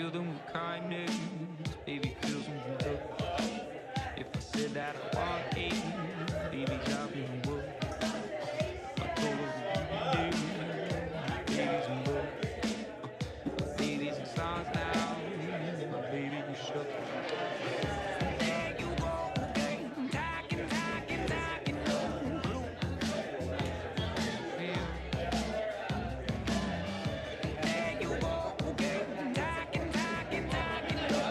fill them with kindness, baby, fill them with love. If I said that I want it, baby, drop me in wood. I told her that we did, babies and love. My baby's in songs now, my baby is shook. There you go again, talking, talking, talking, no blue. Yeah. There you go again, talking, talking, talking, no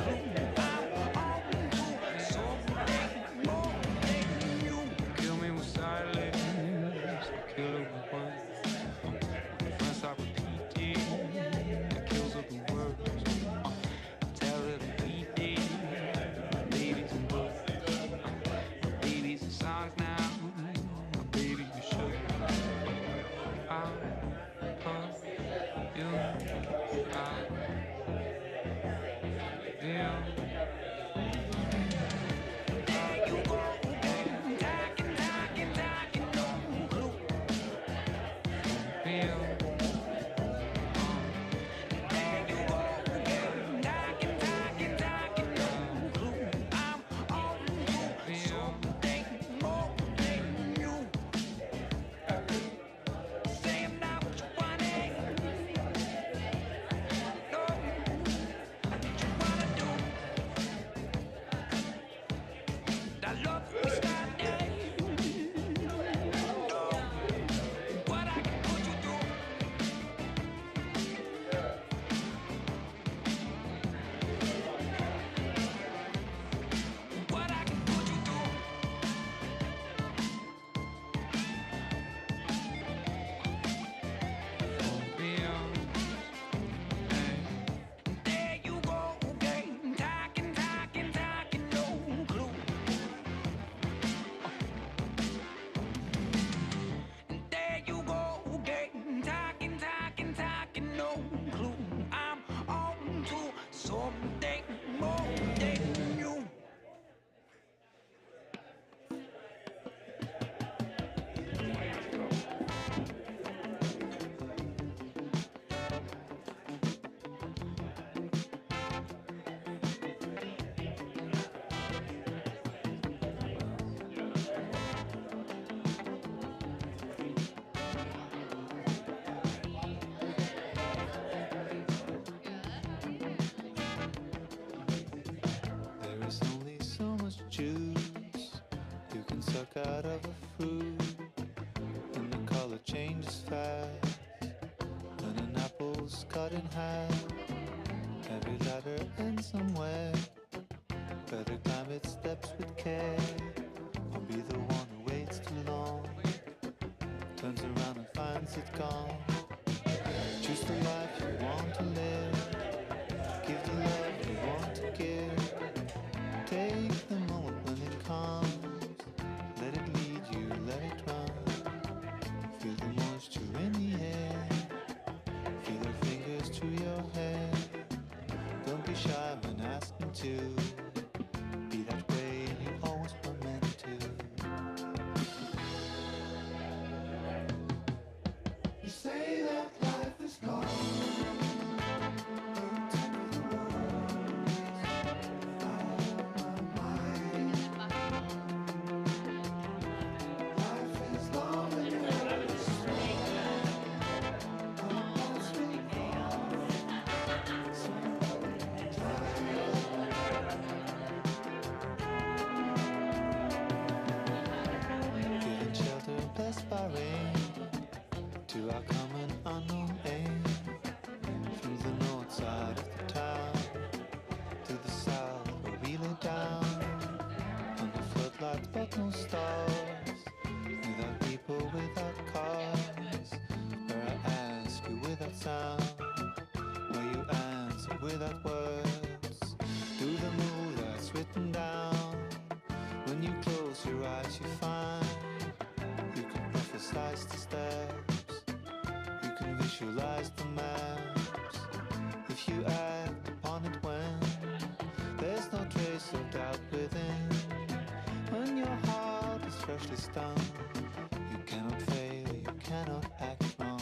blue. I'm on to something more than you. Kill me with silence, I kill her with words. If I start repeating, it kills her with words. Tell her to beat it, my baby's in love. My baby's in songs now, my baby is shook. I love you, I feel. There you go again, talking, talking, talking, no clue. Feel. There you go again, talking, talking, talking, no clue. I'm on to something more than you. Say I'm not what you wanted. No, what you wanna do? That love we started. No, what I can put you through. What I can put you through. There you go again, talking, talking, talking, no clue. There you go again, talking, talking, talking, no clue. I'm on to something more than you. There is only so much juice you can suck out of a fruit, and the color changes fast when an apple's cut in half. Every ladder ends somewhere. Better climb its steps with care, or be the one who waits too long, turns around and finds it gone. Choose the life you want to live, give the love you want to give. Take the moment when it comes, let it lead you, let it run. Feel the moisture in the air, feel her fingers through your hair. Don't be shy when asking to be that way you always were meant to. You say that life is gone. Giving shelter, blessed by rain, to our common unknown aim. From the north side of the town to the south where we lay down under floodlights but no stars, without people, without cars. Where I ask you without sound, where you answer without words. Do the move that's written down. When you close your eyes, you find you can prophesize the steps, you can visualize the maps. If you act upon it when there's no trace of doubt within, when your heart is freshly stung, you cannot fail, you cannot act wrong.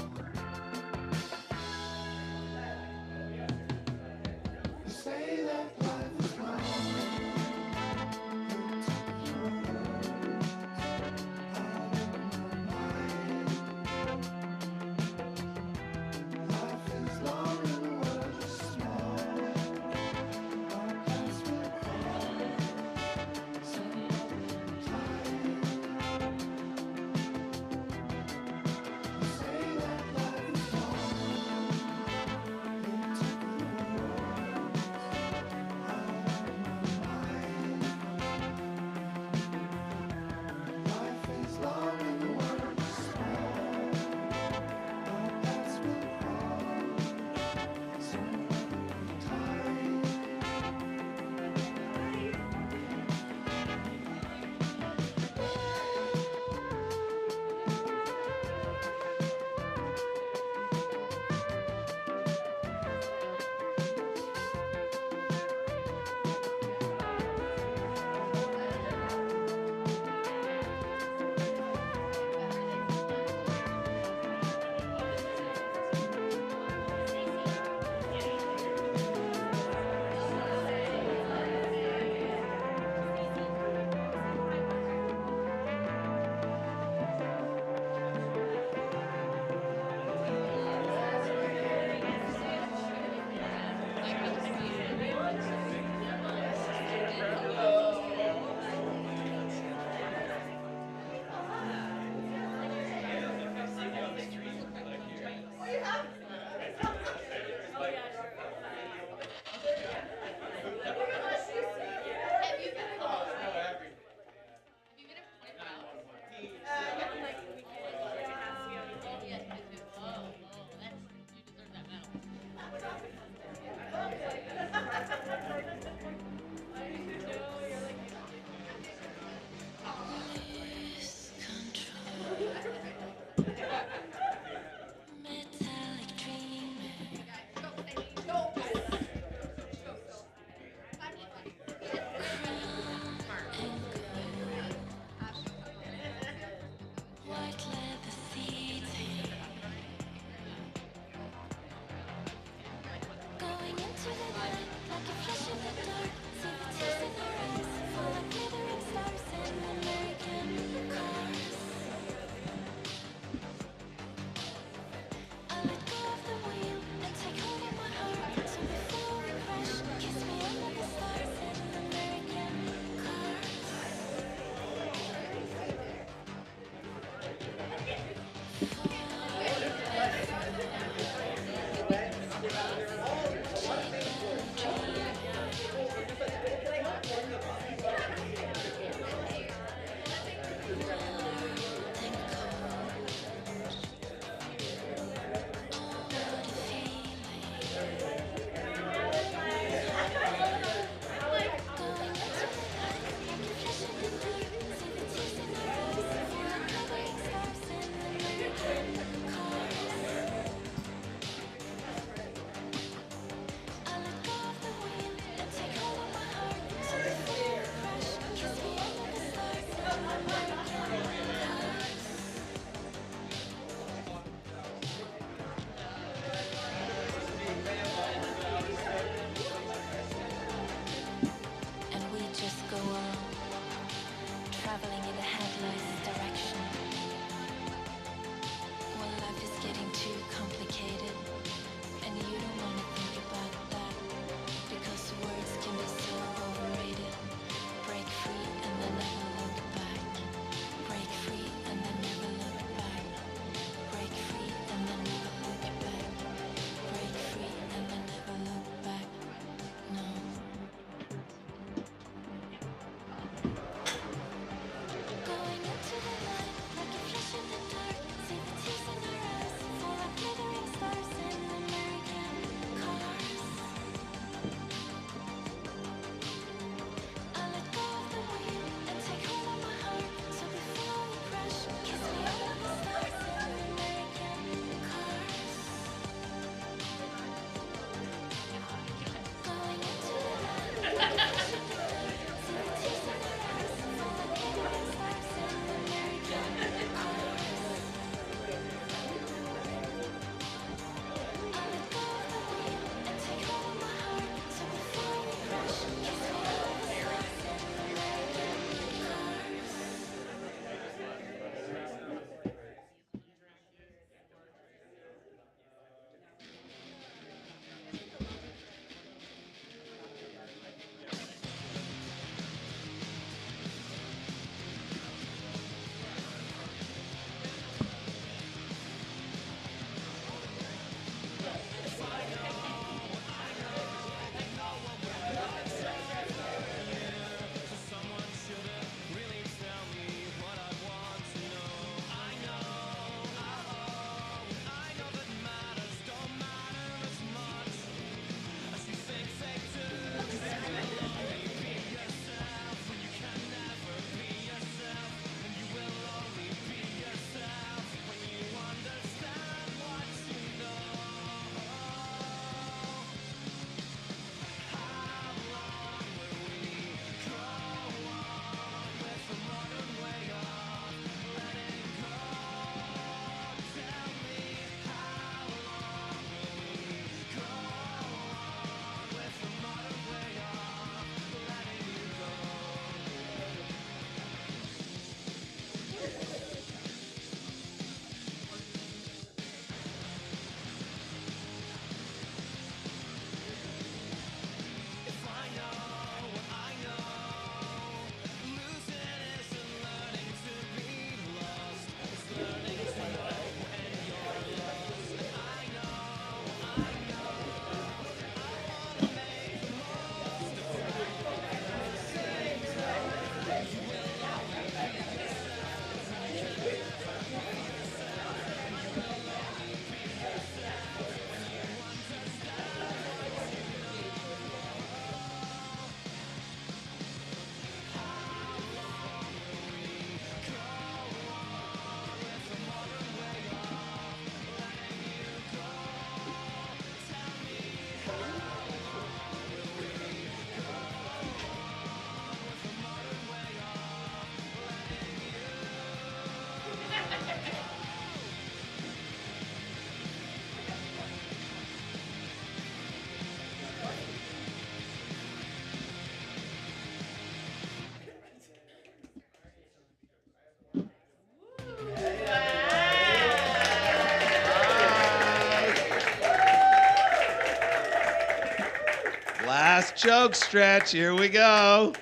Joke stretch. Here we go.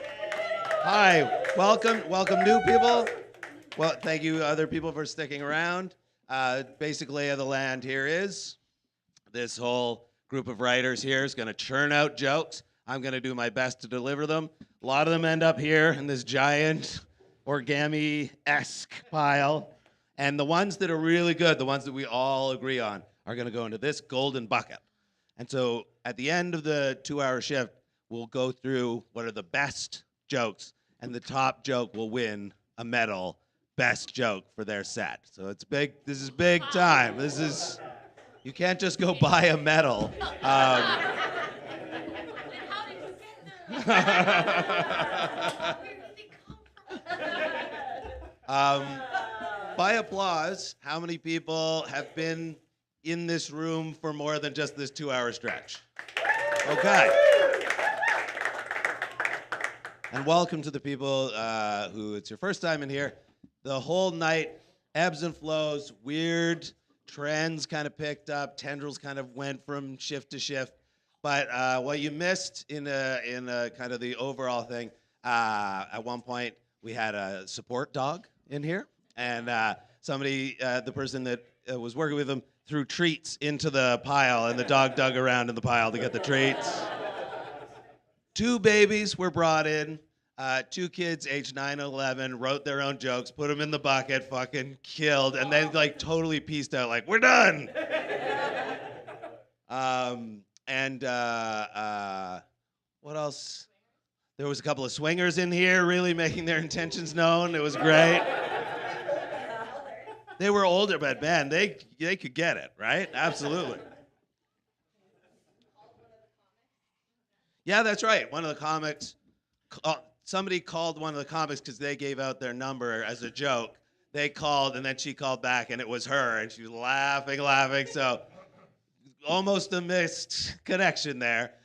Hi, welcome new people. Well, thank you other people for sticking around. Basic lay of the land here is this whole group of writers here is going to churn out jokes. I'm going to do my best to deliver them. A lot of them end up here in this giant origami-esque pile. And the ones that are really good, the ones that we all agree on, are going to go into this golden bucket. And so at the end of the 2-hour shift, we'll go through what are the best jokes, and the top joke will win a medal, best joke for their set. So it's big. This is big time. You can't just go buy a medal. By applause, how many people have been in this room for more than just this 2-hour stretch? Okay. And welcome to the people who it's your first time in here. The whole night, ebbs and flows, weird trends kind of picked up, tendrils kind of went from shift to shift. But what you missed in kind of the overall thing, at one point we had a support dog in here, and somebody, the person that was working with them, threw treats into the pile, and the dog dug around in the pile to get the treats. 2 babies were brought in. 2 kids, aged 9 and 11, wrote their own jokes, put them in the bucket, fucking killed, and then like totally pieced out, like, we're done. What else? There was a couple of swingers in here really making their intentions known. It was great. They were older, but man, they could get it, right? Absolutely. Yeah, that's right. One of the comics, somebody called one of the comics because they gave out their number as a joke. They called, and then she called back, and it was her, and she was laughing. So almost a missed connection there.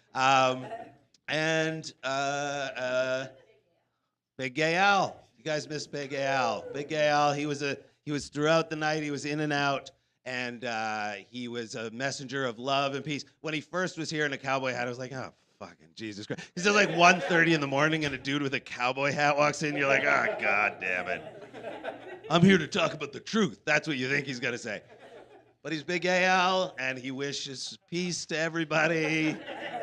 Big Gay Al. You guys missed Big Gay Al. Big Gay Al, he was throughout the night, he was in and out, and he was a messenger of love and peace. When he first was here in a cowboy hat, I was like, oh, fucking Jesus Christ. It's like 1:30 in the morning, and a dude with a cowboy hat walks in, you're like, oh, God damn it. I'm here to talk about the truth. That's what you think he's going to say. But he's Big Gay Al, and he wishes peace to everybody.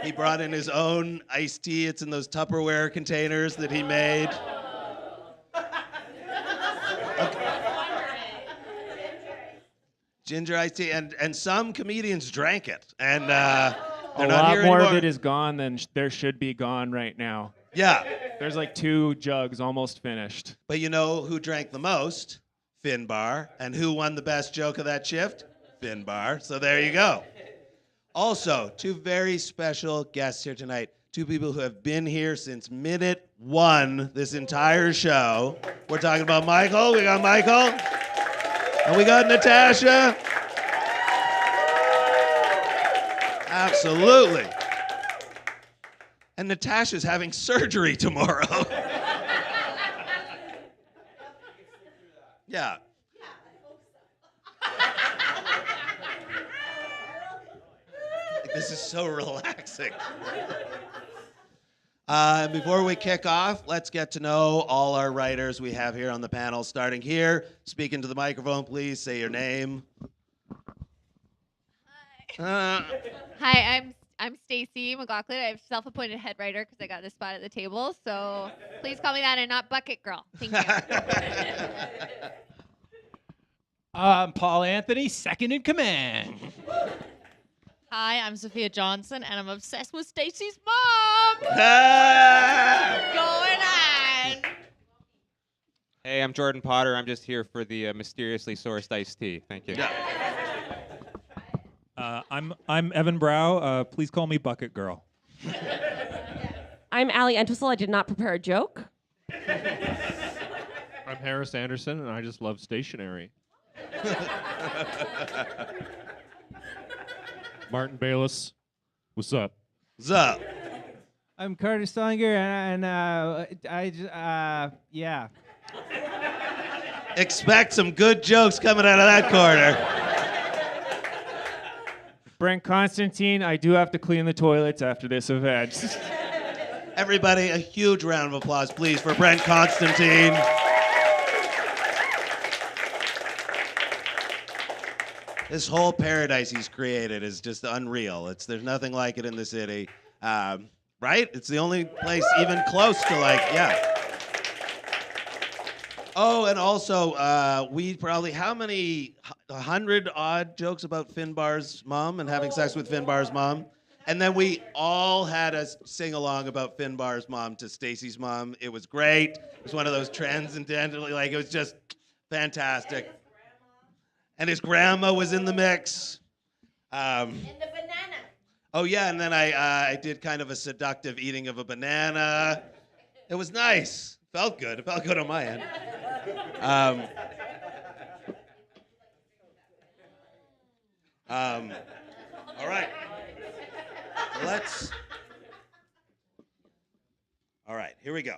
He brought in his own iced tea. It's in those Tupperware containers that he made. Ginger iced tea, and some comedians drank it, and they're a not lot here more anymore. of it is gone than there should be gone right now. Yeah, There's like 2 jugs almost finished. but you know who drank the most? Finbar. And who won the best joke of that shift? Finbar. So there you go. Also, 2 very special guests here tonight. 2 people who have been here since minute 1 this entire show. We're talking about Michael. We got Michael. And we got Natasha. Absolutely. And Natasha's having surgery tomorrow. Yeah. This is so relaxing. Before we kick off, let's get to know all our writers we have here on the panel. Starting here, speak into the microphone, please. Say your name. Hi, I'm Stacy McLaughlin. I'm self-appointed head writer because I got this spot at the table. So please call me that and not Bucket Girl. Thank you. I'm Paul Anthony, second in command. Hi, I'm Sophia Johnson, and I'm obsessed with Stacy's mom. Going on. Hey, I'm Jordan Potter. I'm just here for the mysteriously sourced iced tea. Thank you. I'm Evan Brow. Please call me Bucket Girl. I'm Allie Entwistle. I did not prepare a joke. I'm Harris Anderson, and I just love stationery. Martin Bayless, what's up? What's up? I'm Carter Songer, and yeah. Expect some good jokes coming out of that corner. Brent Constantine, I do have to clean the toilets after this event. Everybody, a huge round of applause, please, for Brent Constantine. This whole paradise he's created is just unreal. There's nothing like it in the city, right? It's the only place even close to yeah. Oh, and also, we probably, how many, 100 odd jokes about Finbar's mom and having sex with Finbar's mom? And then we all had a sing-along about Finbar's mom to Stacy's mom. It was great. It was one of those transcendentally, it was just fantastic. And his grandma was in the mix. And the banana. Oh, yeah, and then I did kind of a seductive eating of a banana. It was nice. Felt good. It felt good on my end. All right. All right, here we go.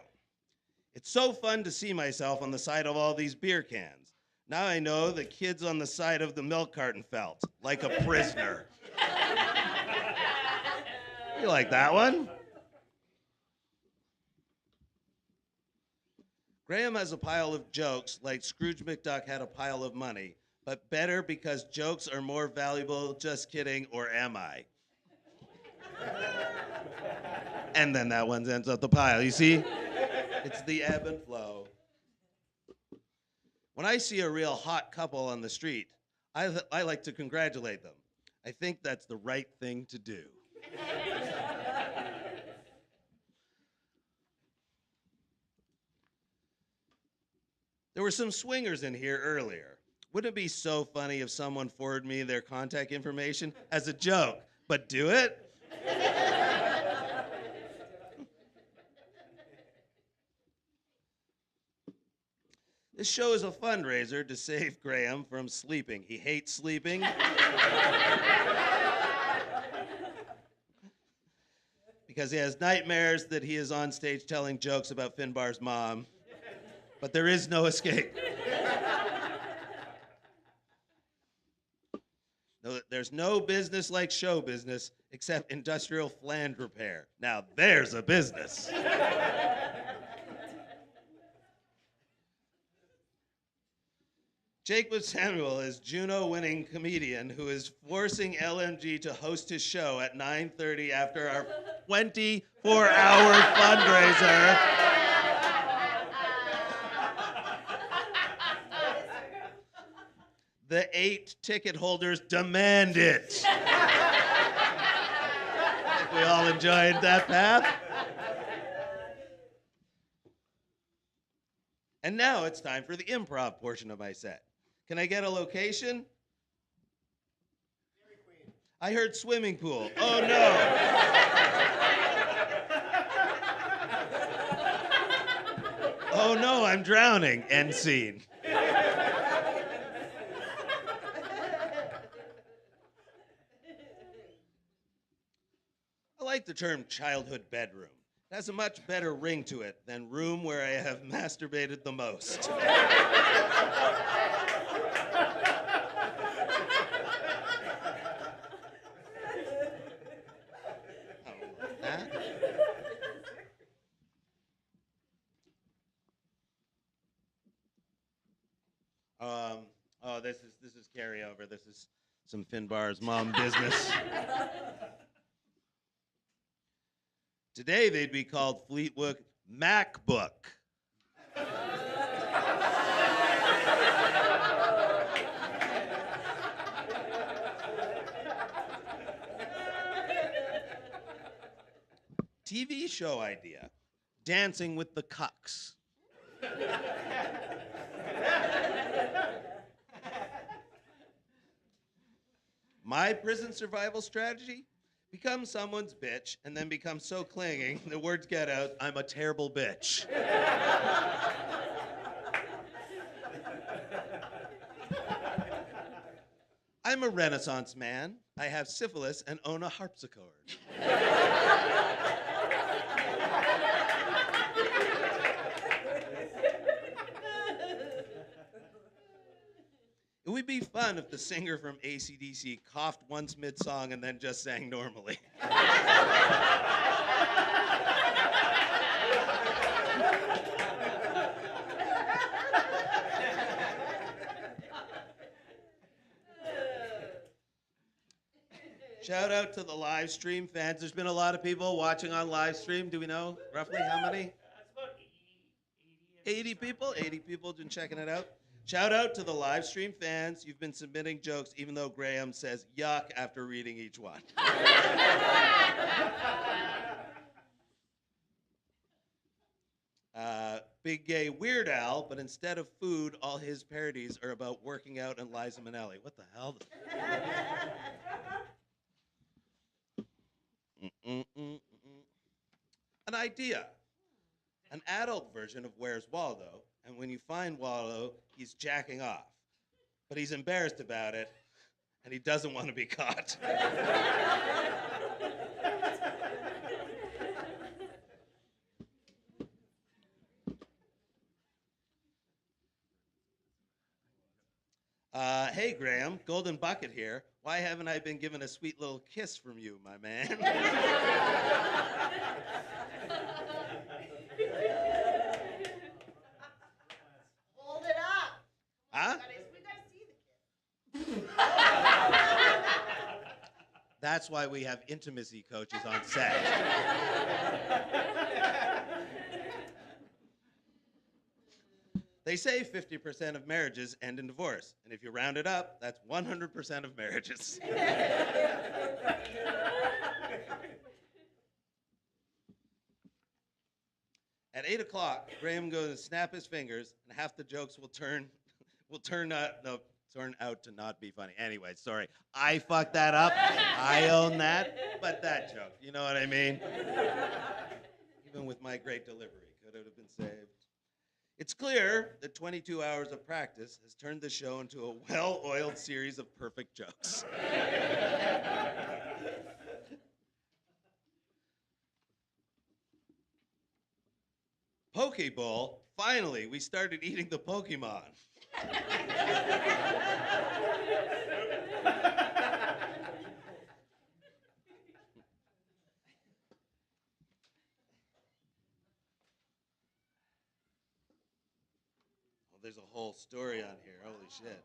It's so fun to see myself on the side of all these beer cans. Now I know the kids on the side of the milk carton felt like a prisoner. You like that one? Graham has a pile of jokes like Scrooge McDuck had a pile of money, but better because jokes are more valuable. Just kidding, or am I? And then that one ends up the pile. You see? It's the ebb and flow. When I see a real hot couple on the street, I like to congratulate them. I think that's the right thing to do. There were some swingers in here earlier. Wouldn't it be so funny if someone forwarded me their contact information as a joke, but do it? This show is a fundraiser to save Graham from sleeping. He hates sleeping. Because he has nightmares that he is on stage telling jokes about Finbar's mom. But there is no escape. No, there's no business like show business except industrial flange repair. Now there's a business. Jacob Samuel is Juno-winning comedian who is forcing LMG to host his show at 9:30 after our 24-hour fundraiser. The 8 ticket holders demand it. I think we all enjoyed that path. And now it's time for the improv portion of my set. Can I get a location? I heard swimming pool. Oh no. Oh no, I'm drowning. End scene. I like the term childhood bedroom. It has a much better ring to it than room where I have masturbated the most. This is carryover. This is some Finbar's mom business. Today they'd be called Fleetwood MacBook. TV show idea, Dancing with the Cucks. My prison survival strategy? Become someone's bitch and then become so clinging, the words get out, I'm a terrible bitch. I'm a Renaissance man. I have syphilis and own a harpsichord. It would be fun if the singer from AC/DC coughed once mid-song and then just sang normally. Shout out to the live stream fans. There's been a lot of people watching on live stream. Do we know roughly how many? 80 people? 80 people been checking it out. Shout out to the live stream fans. You've been submitting jokes even though Graham says yuck after reading each one. Big gay Weird Al, but instead of food, all his parodies are about working out and Liza Minnelli. What the hell? An idea. An adult version of Where's Waldo, and when you find Waldo, he's jacking off. But he's embarrassed about it, and he doesn't want to be caught. Hey, Graham, Golden Bucket here. Why haven't I been given a sweet little kiss from you, my man? Hold it up. Huh? We gotta see the kid. That's why we have intimacy coaches on set. They say 50% of marriages end in divorce. And if you round it up, that's 100% of marriages. At 8 o'clock, Graham goes to snap his fingers, and half the jokes will turn out to not be funny. Anyway, sorry. I fucked that up. I own that. But that joke, you know what I mean? Even with my great delivery, could it have been saved? It's clear that 22 hours of practice has turned the show into a well-oiled series of perfect jokes. Pokeball, finally, we started eating the Pokemon. There's a whole story on here. Holy shit.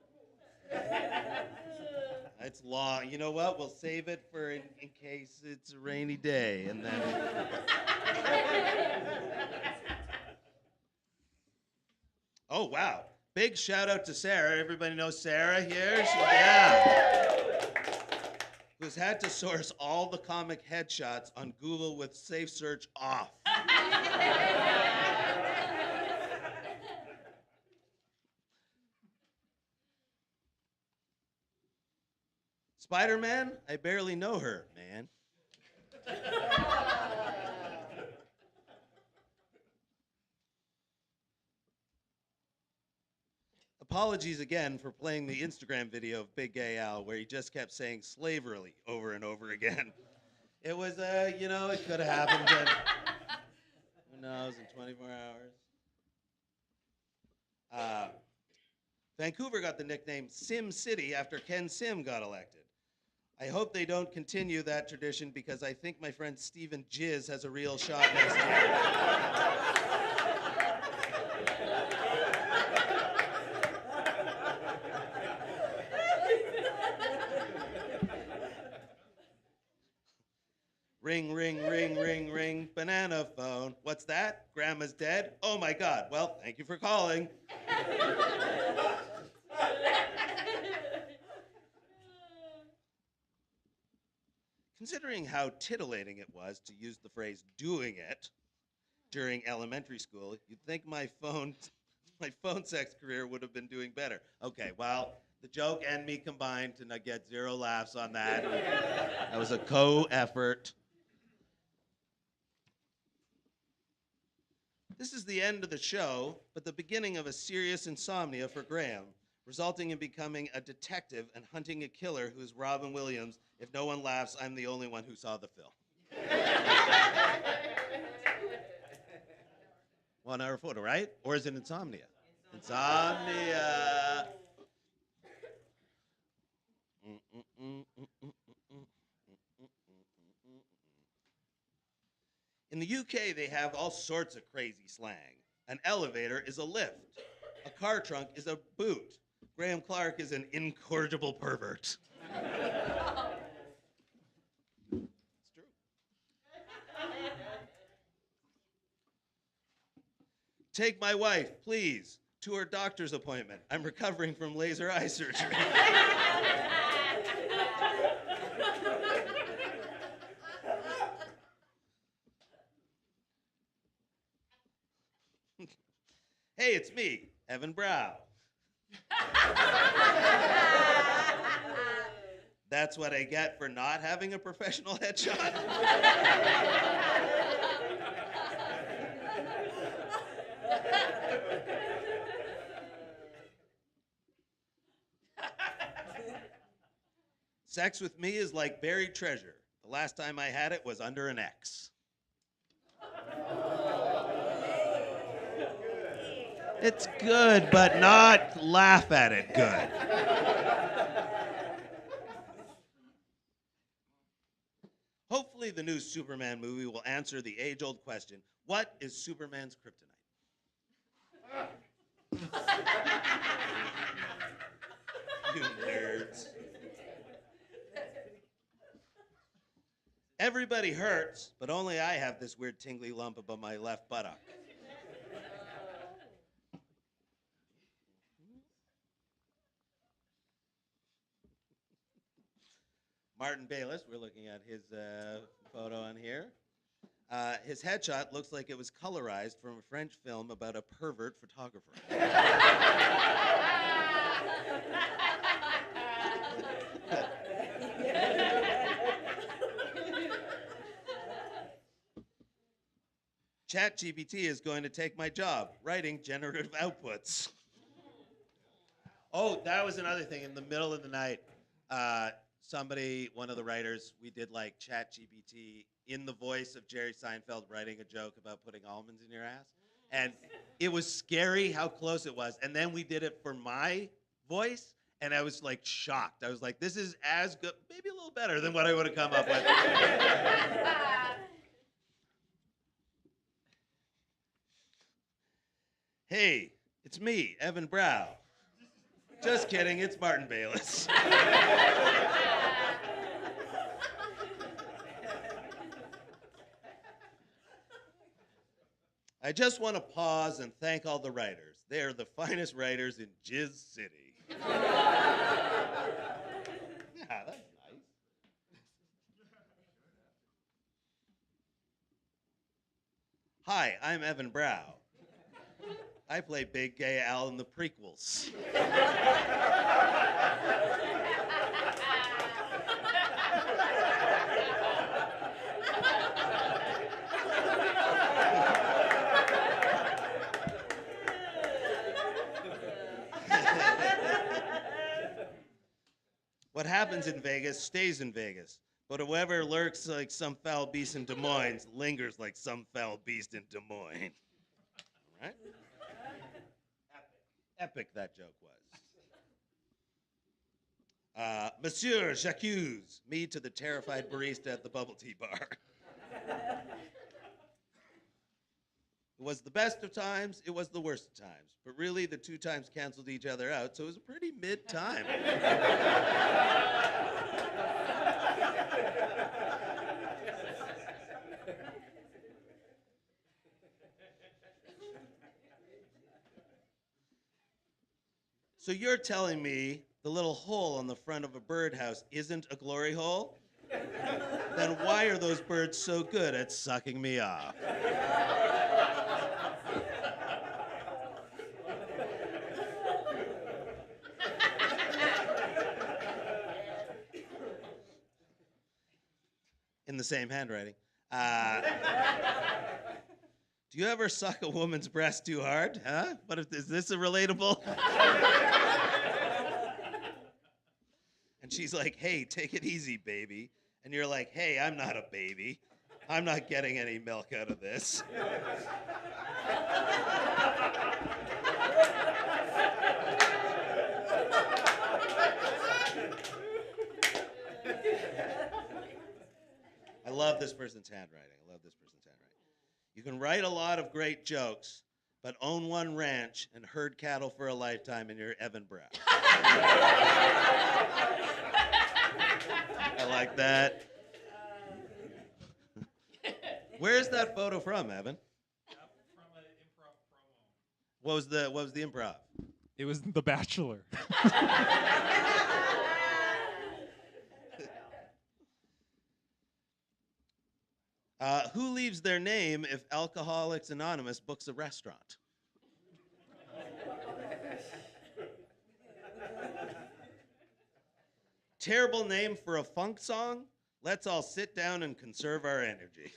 It's long. You know what? We'll save it for in case it's a rainy day. And then. Oh, wow. Big shout out to Sarah. Everybody knows Sarah here? Who's had to source all the comic headshots on Google with Safe Search off. Spider-Man? I barely know her, man. Apologies again for playing the Instagram video of Big Gay Al where he just kept saying slavery over and over again. It was, you know, it could have happened in, who knows, in 24 hours. Vancouver got the nickname Sim City after Ken Sim got elected. I hope they don't continue that tradition because I think my friend Stephen Jizz has a real shot next year. Ring, ring, ring, ring, ring, banana phone. What's that? Grandma's dead? Oh my God. Well, thank you for calling. Considering how titillating it was to use the phrase doing it during elementary school, you'd think my phone sex career would have been doing better. Okay, well, the joke and me combined to not get 0 laughs on that. That was a co-effort. This is the end of the show, but the beginning of a serious insomnia for Graham, resulting in becoming a detective and hunting a killer who's Robin Williams. If no one laughs, I'm the only one who saw the film. 1 hour photo, right? Or is it insomnia? Insomnia. In the UK, they have all sorts of crazy slang. An elevator is a lift. A car trunk is a boot. Graham Clark is an incorrigible pervert. Take my wife, please, to her doctor's appointment. I'm recovering from laser eye surgery. Hey, it's me, Evan Brow. That's what I get for not having a professional headshot. Sex with me is like buried treasure. The last time I had it was under an X. It's good, but not laugh at it good. Hopefully the new Superman movie will answer the age-old question, what is Superman's kryptonite? You nerds. Everybody hurts, but only I have this weird tingly lump above my left buttock. Martin Bayless, we're looking at his photo on here. His headshot looks like it was colorized from a French film about a pervert photographer. ChatGPT is going to take my job, writing generative outputs. Oh, that was another thing. In the middle of the night, somebody, one of the writers, we did like ChatGPT in the voice of Jerry Seinfeld writing a joke about putting almonds in your ass. And it was scary how close it was. And then we did it for my voice, and I was like shocked. I was like, this is as good, maybe a little better than what I would have come up with. Hey, it's me, Evan Brow. Just kidding, it's Martin Bayless. I just want to pause and thank all the writers. They are the finest writers in Jizz City. Yeah, that's nice. Hi, I'm Evan Brow. I play Big Gay Al in the prequels. What happens in Vegas stays in Vegas, but whoever lurks like some foul beast in Des Moines lingers like some foul beast in Des Moines. All right? Epic that joke was. Monsieur, j'accuse me to the terrified barista at the bubble tea bar. It was the best of times, it was the worst of times. But really, the two times canceled each other out, so it was a pretty mid-time. So you're telling me the little hole on the front of a birdhouse isn't a glory hole? Then why are those birds so good at sucking me off? In the same handwriting. Do you ever suck a woman's breast too hard? Huh? But is this a relatable? And she's like, hey, take it easy, baby. And you're like, hey, I'm not a baby. I'm not getting any milk out of this. I love this person's handwriting. I love this person's handwriting. You can write a lot of great jokes, but own one ranch and herd cattle for a lifetime and you're Evan Brow. I like that. Where's that photo from, Evan? From an improv promo. What was the improv? It was The Bachelor. Who leaves their name if Alcoholics Anonymous books a restaurant? Terrible name for a funk song? Let's all sit down and conserve our energy.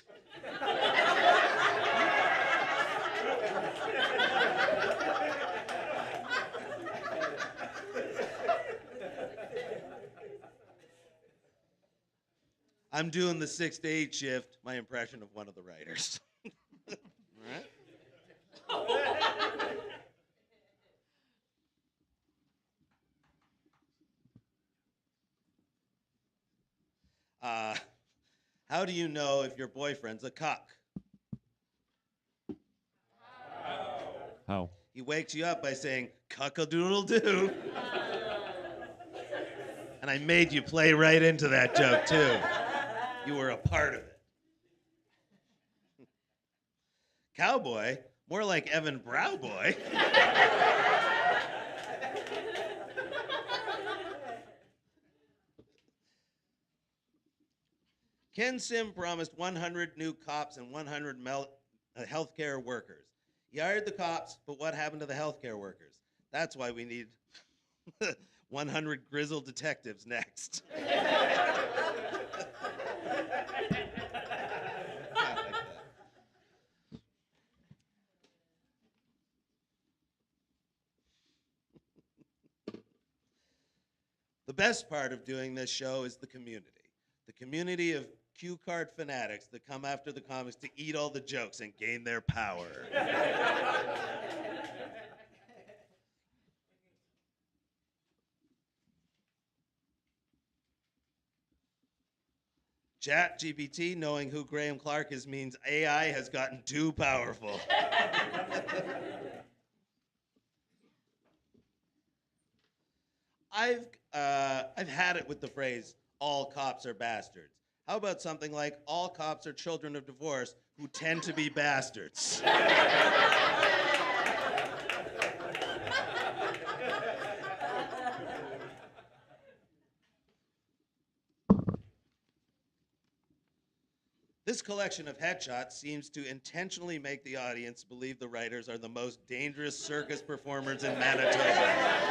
I'm doing the 6 to 8 shift, my impression of one of the writers. All right? How do you know if your boyfriend's a cuck? How? He wakes you up by saying, cuck-a-doodle-doo. And I made you play right into that joke, too. You were a part of it. Cowboy? More like Evan Browboy. Ken Sim promised 100 new cops and 100 healthcare workers. He hired the cops, but what happened to the healthcare workers? That's why we need 100 grizzled detectives next. The best part of doing this show is the community. The community of cue card fanatics that come after the comics to eat all the jokes and gain their power. ChatGPT, knowing who Graham Clark is, means AI has gotten too powerful. I've had it with the phrase, all cops are bastards. How about something like, all cops are children of divorce who tend to be bastards? This collection of headshots seems to intentionally make the audience believe the writers are the most dangerous circus performers in Manitoba.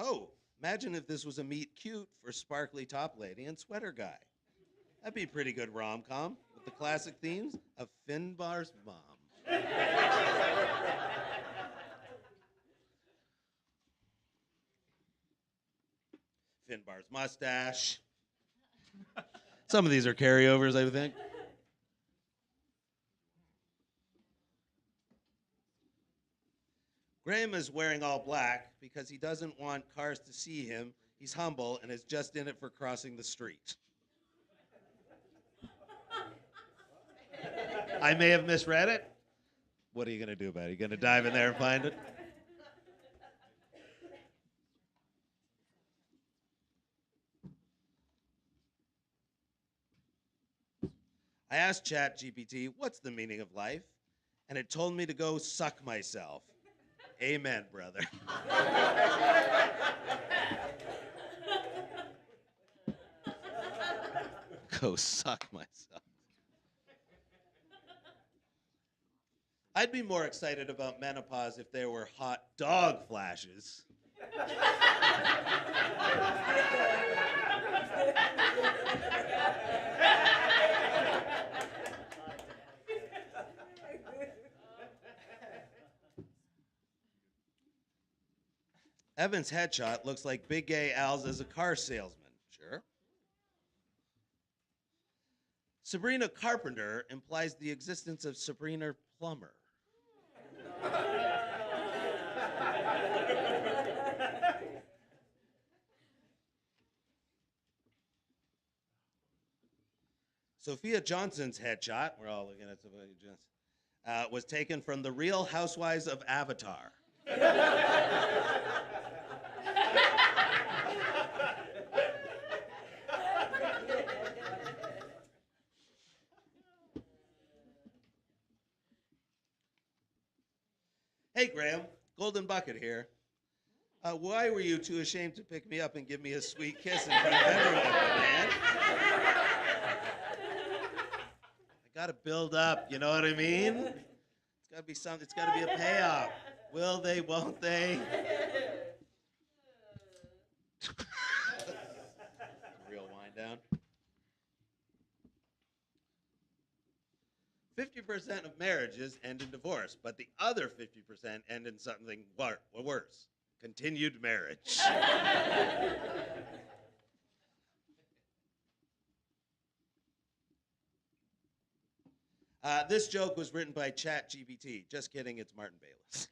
Oh, imagine if this was a meet cute for sparkly top lady and sweater guy. That'd be a pretty good rom-com with the classic themes of Finbar's mom. Finbar's mustache. Some of these are carryovers, I would think. Graham is wearing all black because he doesn't want cars to see him. He's humble and is just in it for crossing the street. I may have misread it. What are you going to do about it? Are you going to dive in there and find it? I asked ChatGPT, what's the meaning of life? And it told me to go suck myself. Amen, brother. Go suck myself. I'd be more excited about menopause if there were hot dog flashes. Evan's headshot looks like Big Gay Al's as a car salesman. Sure. Sabrina Carpenter implies the existence of Sabrina Plummer. Sophia Johnson's headshot, we're all looking at Sophia Johnson, was taken from the Real Housewives of Avatar. Hey, Graham, Golden Bucket here. Why were you too ashamed to pick me up and give me a sweet kiss in front of everyone, man? I gotta build up, you know what I mean? It's gotta be something, it's gotta be a payoff. Will they, won't they? Real wind down. 50% of marriages end in divorce, but the other 50% end in something worse. Continued marriage. This joke was written by ChatGPT. Just kidding, it's Martin Bayless.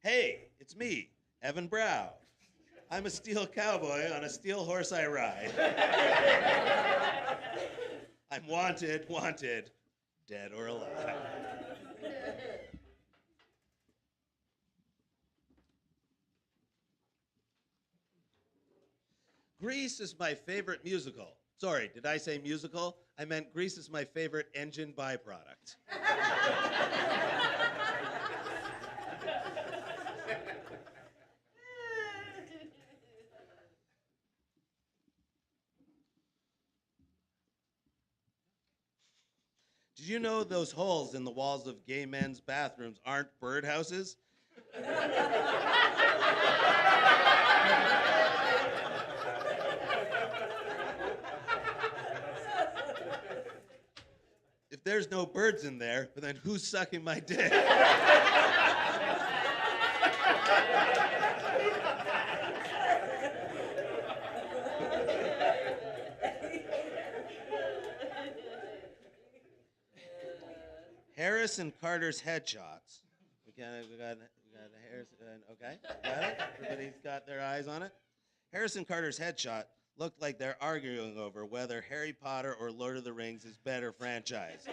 Hey, it's me, Evan Brow. I'm a steel cowboy on a steel horse I ride. I'm wanted, dead or alive. Grease is my favorite musical. Sorry, did I say musical? I meant Grease is my favorite engine byproduct. Did you know those holes in the walls of gay men's bathrooms aren't birdhouses? If there's no birds in there, then who's sucking my dick? Harris and Carter's headshots. We got Harris. Okay, got it. Everybody's got their eyes on it. Harris and Carter's headshot looked like they're arguing over whether Harry Potter or Lord of the Rings is better franchise.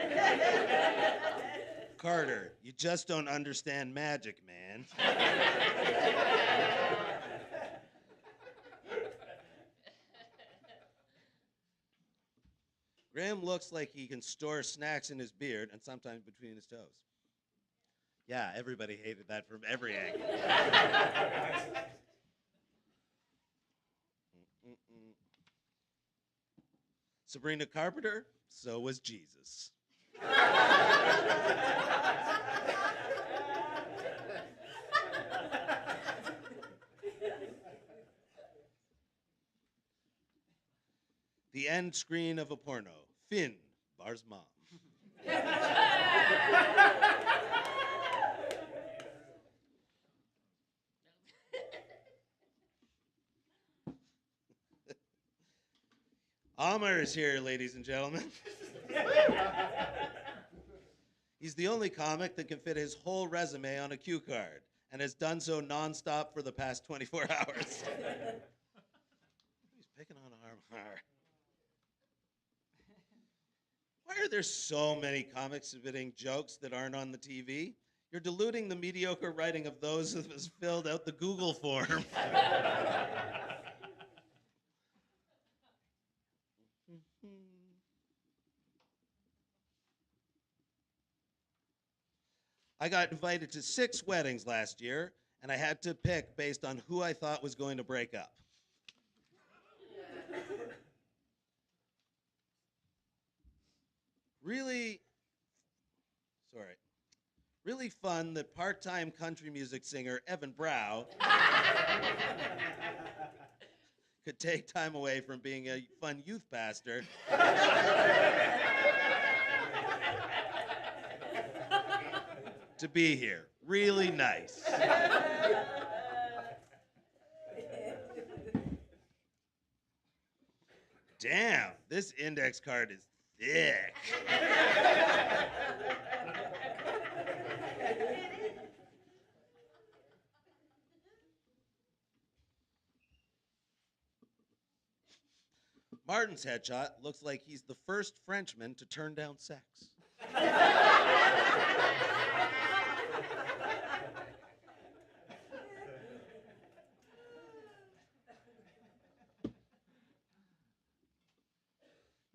Carter, you just don't understand magic, man. Graham looks like he can store snacks in his beard and sometimes between his toes. Yeah, everybody hated that from every angle. Sabrina Carpenter, so was Jesus. The end screen of a porno. Finn, Bar's mom. Amr is here, ladies and gentlemen. He's the only comic that can fit his whole resume on a cue card and has done so nonstop for the past 24 hours. He's picking on Amr. Why are there so many comics submitting jokes that aren't on the TV? You're diluting the mediocre writing of those who has filled out the Google form. I got invited to 6 weddings last year, and I had to pick based on who I thought was going to break up. Really fun that part-time country music singer Evan Brow could take time away from being a fun youth pastor to be here. Really nice. Damn, this index card is thick. Martin's headshot looks like he's the first Frenchman to turn down sex.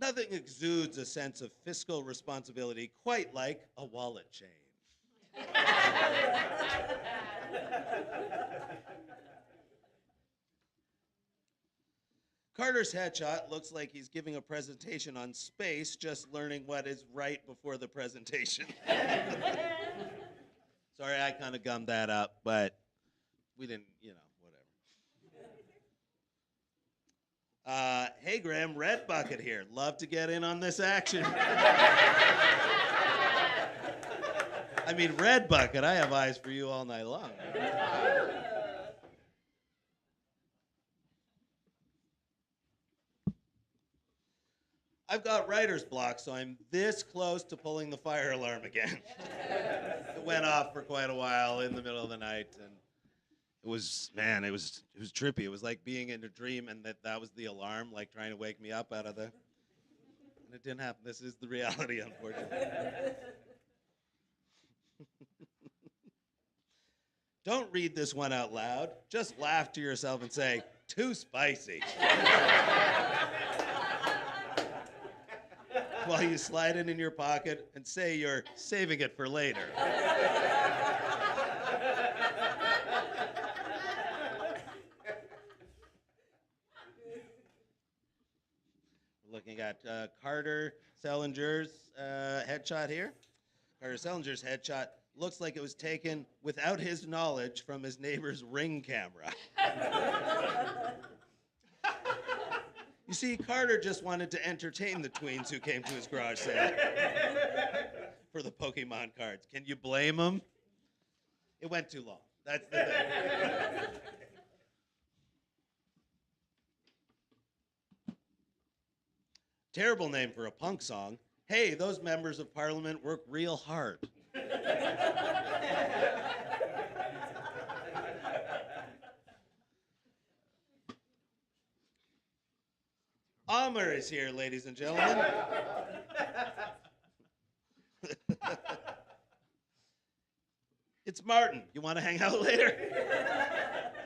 Nothing exudes a sense of fiscal responsibility quite like a wallet chain. Carter's headshot looks like he's giving a presentation on space, just learning what is right before the presentation. Sorry, I kind of gummed that up, but we didn't, whatever. Hey, Graham, Red Bucket here. Love to get in on this action. I mean, Red Bucket, I have eyes for you all night long. I've got writer's block, so I'm this close to pulling the fire alarm again. It went off for quite a while in the middle of the night, and it was trippy. It was like being in a dream, and that was the alarm, like trying to wake me up out of the. And it didn't happen. This is the reality, unfortunately. Don't read this one out loud. Just laugh to yourself and say, "Too spicy." While you slide it in your pocket and say you're saving it for later. We're looking at Carter Sellinger's headshot here. Carter Sellinger's headshot looks like it was taken without his knowledge from his neighbor's Ring camera. You see, Carter just wanted to entertain the tweens who came to his garage sale for the Pokemon cards. Can you blame him? It went too long. That's the thing. Terrible name for a punk song. Hey, those members of parliament work real hard. Amr is here, ladies and gentlemen. It's Martin. You want to hang out later?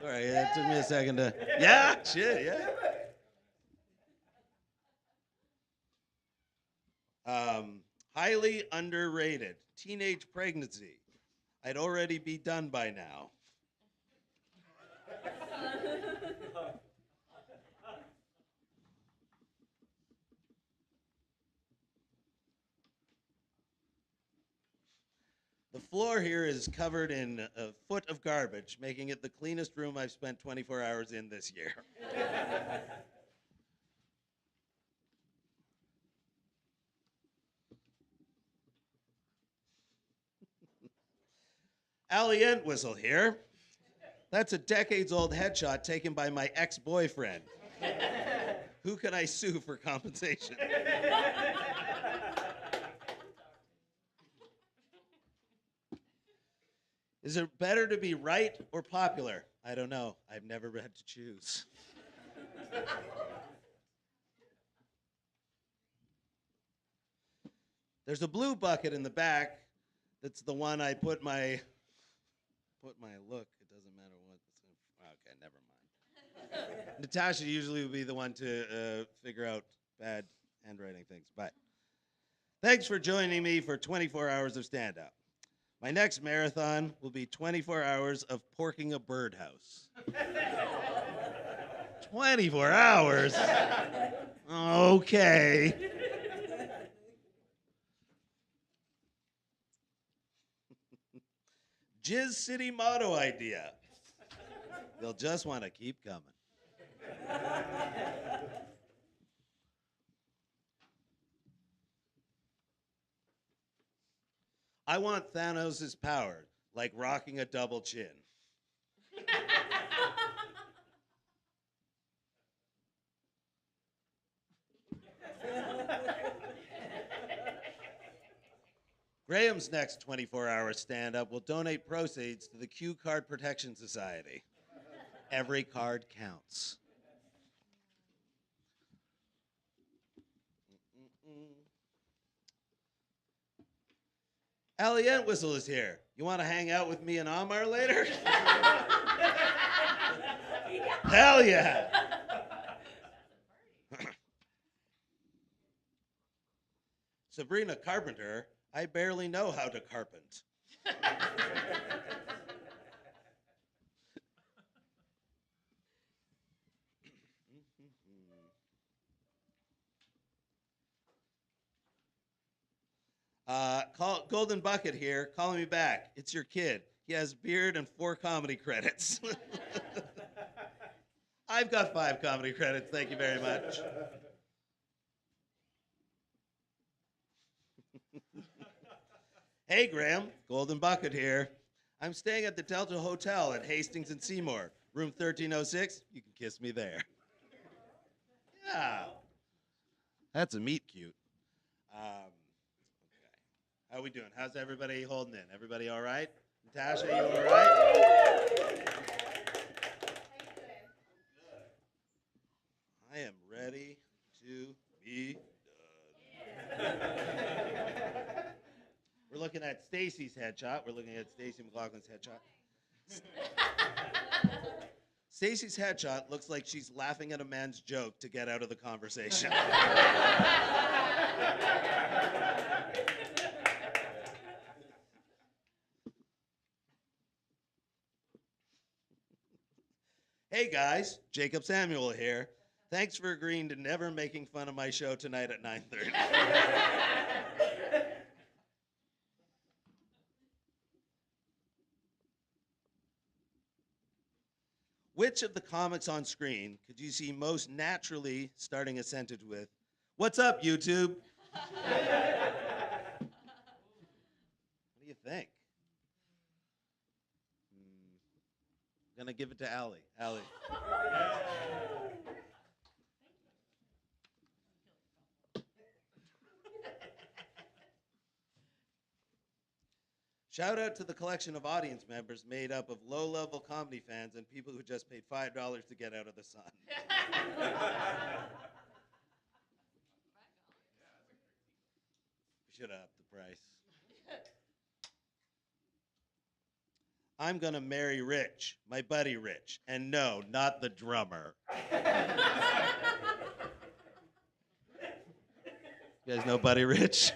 Sorry, it took me a second to. Yeah, shit, yeah. Highly underrated. Teenage pregnancy. I'd already be done by now. The floor here is covered in a foot of garbage, making it the cleanest room I've spent 24 hours in this year. Allie Entwistle here. That's a decades-old headshot taken by my ex-boyfriend. Who can I sue for compensation? Is it better to be right or popular? I don't know. I've never had to choose. There's a blue bucket in the back. That's the one I put my look. It doesn't matter what. Okay, never mind. Natasha usually would be the one to figure out bad handwriting things. But thanks for joining me for 24 hours of stand-up. My next marathon will be 24 hours of porking a birdhouse. 24 hours? Okay. Jizz City motto idea. You'll just want to keep coming. I want Thanos' power, like rocking a double chin. Graham's next 24-hour stand-up will donate proceeds to the Q Card Protection Society. Every card counts. Allie Entwistle is here. You want to hang out with me and Amar later? Hell yeah! Sabrina Carpenter, I barely know how to carpent. Golden Bucket here, calling me back. It's your kid. He has beard and 4 comedy credits. I've got 5 comedy credits. Thank you very much. Hey, Graham. Golden Bucket here. I'm staying at the Delta Hotel at Hastings and Seymour. Room 1306. You can kiss me there. Yeah. That's a meet cute. Okay. How we doing? How's everybody holding in? Everybody all right? Natasha, you all right? I am ready to be done. We're looking at Stacy's headshot. We're looking at Stacy McLaughlin's headshot. Stacy's headshot looks like she's laughing at a man's joke to get out of the conversation. Hey guys, Jacob Samuel here. Thanks for agreeing to never making fun of my show tonight at 9:30. Which of the comics on screen could you see most naturally starting a sentence with, "What's up, YouTube?" What do you think? I'm gonna give it to Allie. Allie. Shout out to the collection of audience members made up of low-level comedy fans and people who just paid $5 to get out of the sun. We should have upped the price. I'm gonna marry Rich, my buddy Rich, and no, not the drummer. You guys know Buddy Rich?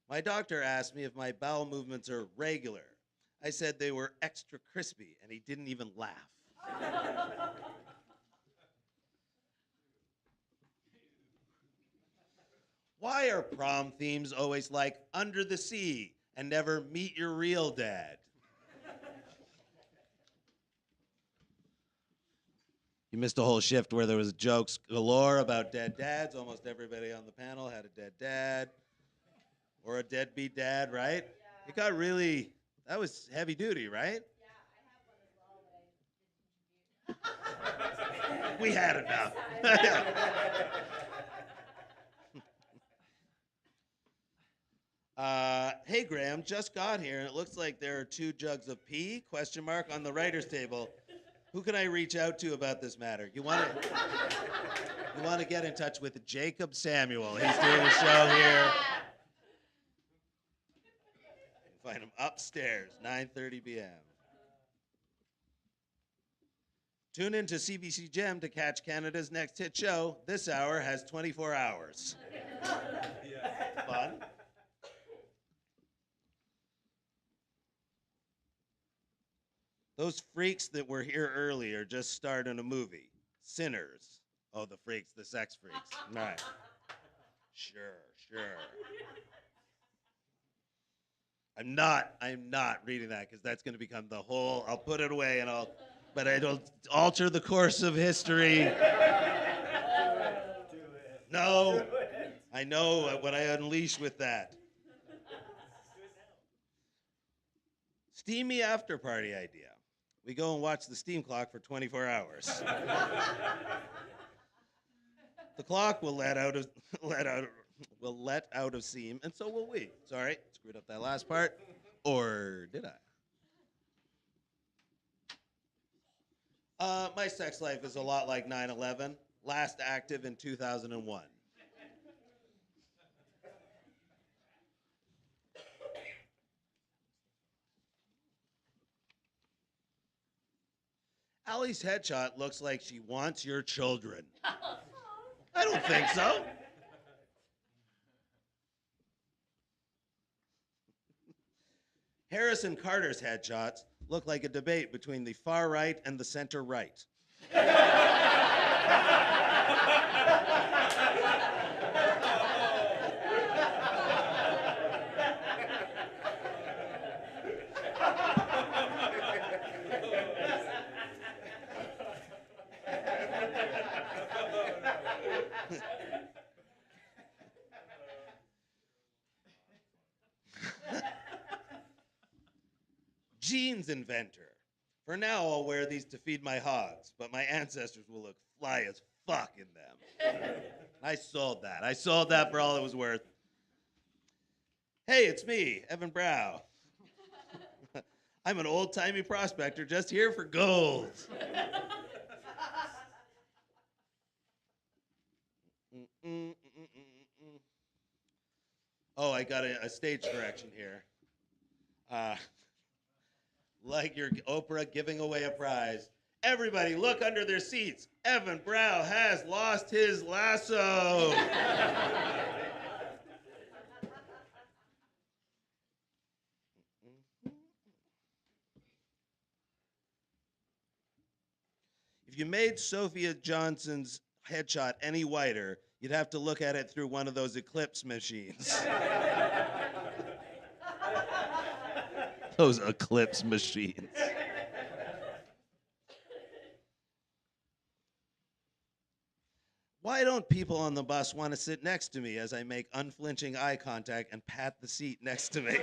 My doctor asked me if my bowel movements are regular. I said they were extra crispy, and he didn't even laugh. Why are prom themes always like Under the Sea and never Meet Your Real Dad? You missed a whole shift where there was jokes galore about dead dads. Almost everybody on the panel had a dead dad or a deadbeat dad, right? Yeah. It got really, that was heavy duty, right? Yeah, I have one as well, but I didn't. We had enough. Hey, Graham, just got here, and it looks like there are 2 jugs of pee, ? On the writer's table. Who can I reach out to about this matter? You want to get in touch with Jacob Samuel. He's doing a show here. You can find him upstairs, 9:30 p.m. Tune in to CBC Gem to catch Canada's next hit show. This hour has 24 hours. Fun. Those freaks that were here earlier just starred in a movie. Sinners. Oh, the freaks, the sex freaks. Right. Sure. I'm not reading that because that's going to become the whole, I'll put it away but it'll alter the course of history. Do it. No. I know what I unleash with that. Steamy after party idea. We go and watch the steam clock for 24 hours. The clock will let out of steam, and so will we. Sorry, screwed up that last part. Or did I? My sex life is a lot like 9/11. Last active in 2001. Allie's headshot looks like she wants your children. I don't think so. Harris and Carter's headshots look like a debate between the far right and the center right. Jeans inventor. For now, I'll wear these to feed my hogs, but my ancestors will look fly as fuck in them. I sold that. I sold that for all it was worth. Hey, it's me, Evan Brow. I'm an old-timey prospector just here for gold. Oh, I got a stage correction here. Like your Oprah giving away a prize. Everybody look under their seats. Evan Brow has lost his lasso. If you made Sophia Johnson's headshot any whiter, you'd have to look at it through one of those eclipse machines. Those eclipse machines. Why don't people on the bus want to sit next to me as I make unflinching eye contact and pat the seat next to me?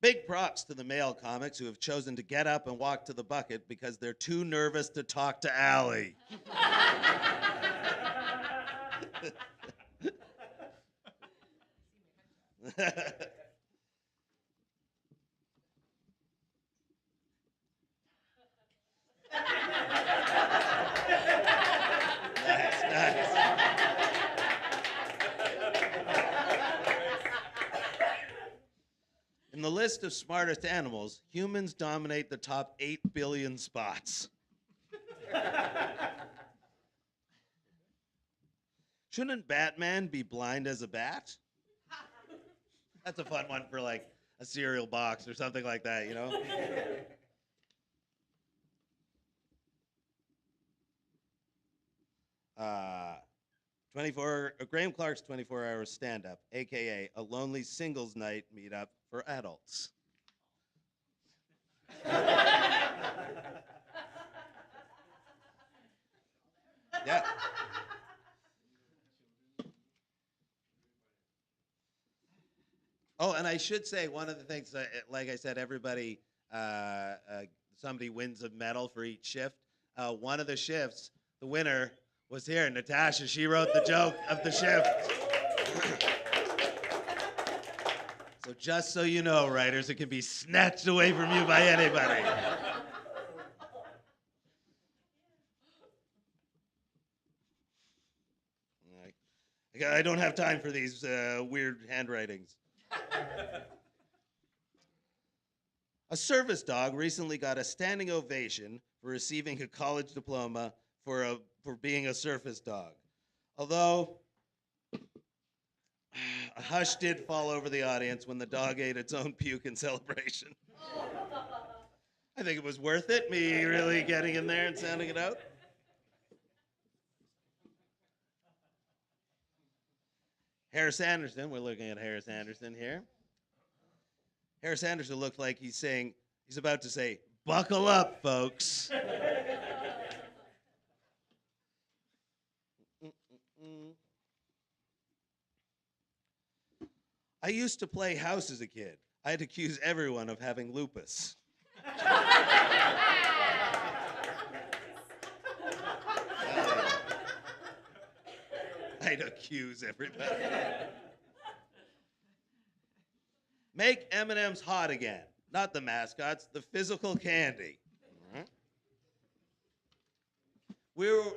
Big props to the male comics who have chosen to get up and walk to the bucket because they're too nervous to talk to Allie. Nice. In the list of smartest animals, humans dominate the top 8 billion spots. Shouldn't Batman be blind as a bat? That's a fun one for like a cereal box or something like that, you know? Graham Clark's 24-hour stand-up, a.k.a. a lonely singles night meetup for adults. Yeah. Oh, and I should say one of the things, like I said, everybody, somebody wins a medal for each shift. One of the shifts, the winner was here, Natasha. She wrote the joke of the shift. So just so you know, writers, it can be snatched away from you by anybody. I don't have time for these weird handwritings. A service dog recently got a standing ovation for receiving a college diploma for being a service dog. Although a hush did fall over the audience when the dog ate its own puke in celebration. I think it was worth it, me really getting in there and sounding it out. Harris Anderson, we're looking at Harris Anderson here. Harris Anderson looked like he's about to say, "Buckle up, folks." I used to play house as a kid. I'd accuse everyone of having lupus. I'd accuse everybody. Make M&M's hot again. Not the mascots, the physical candy.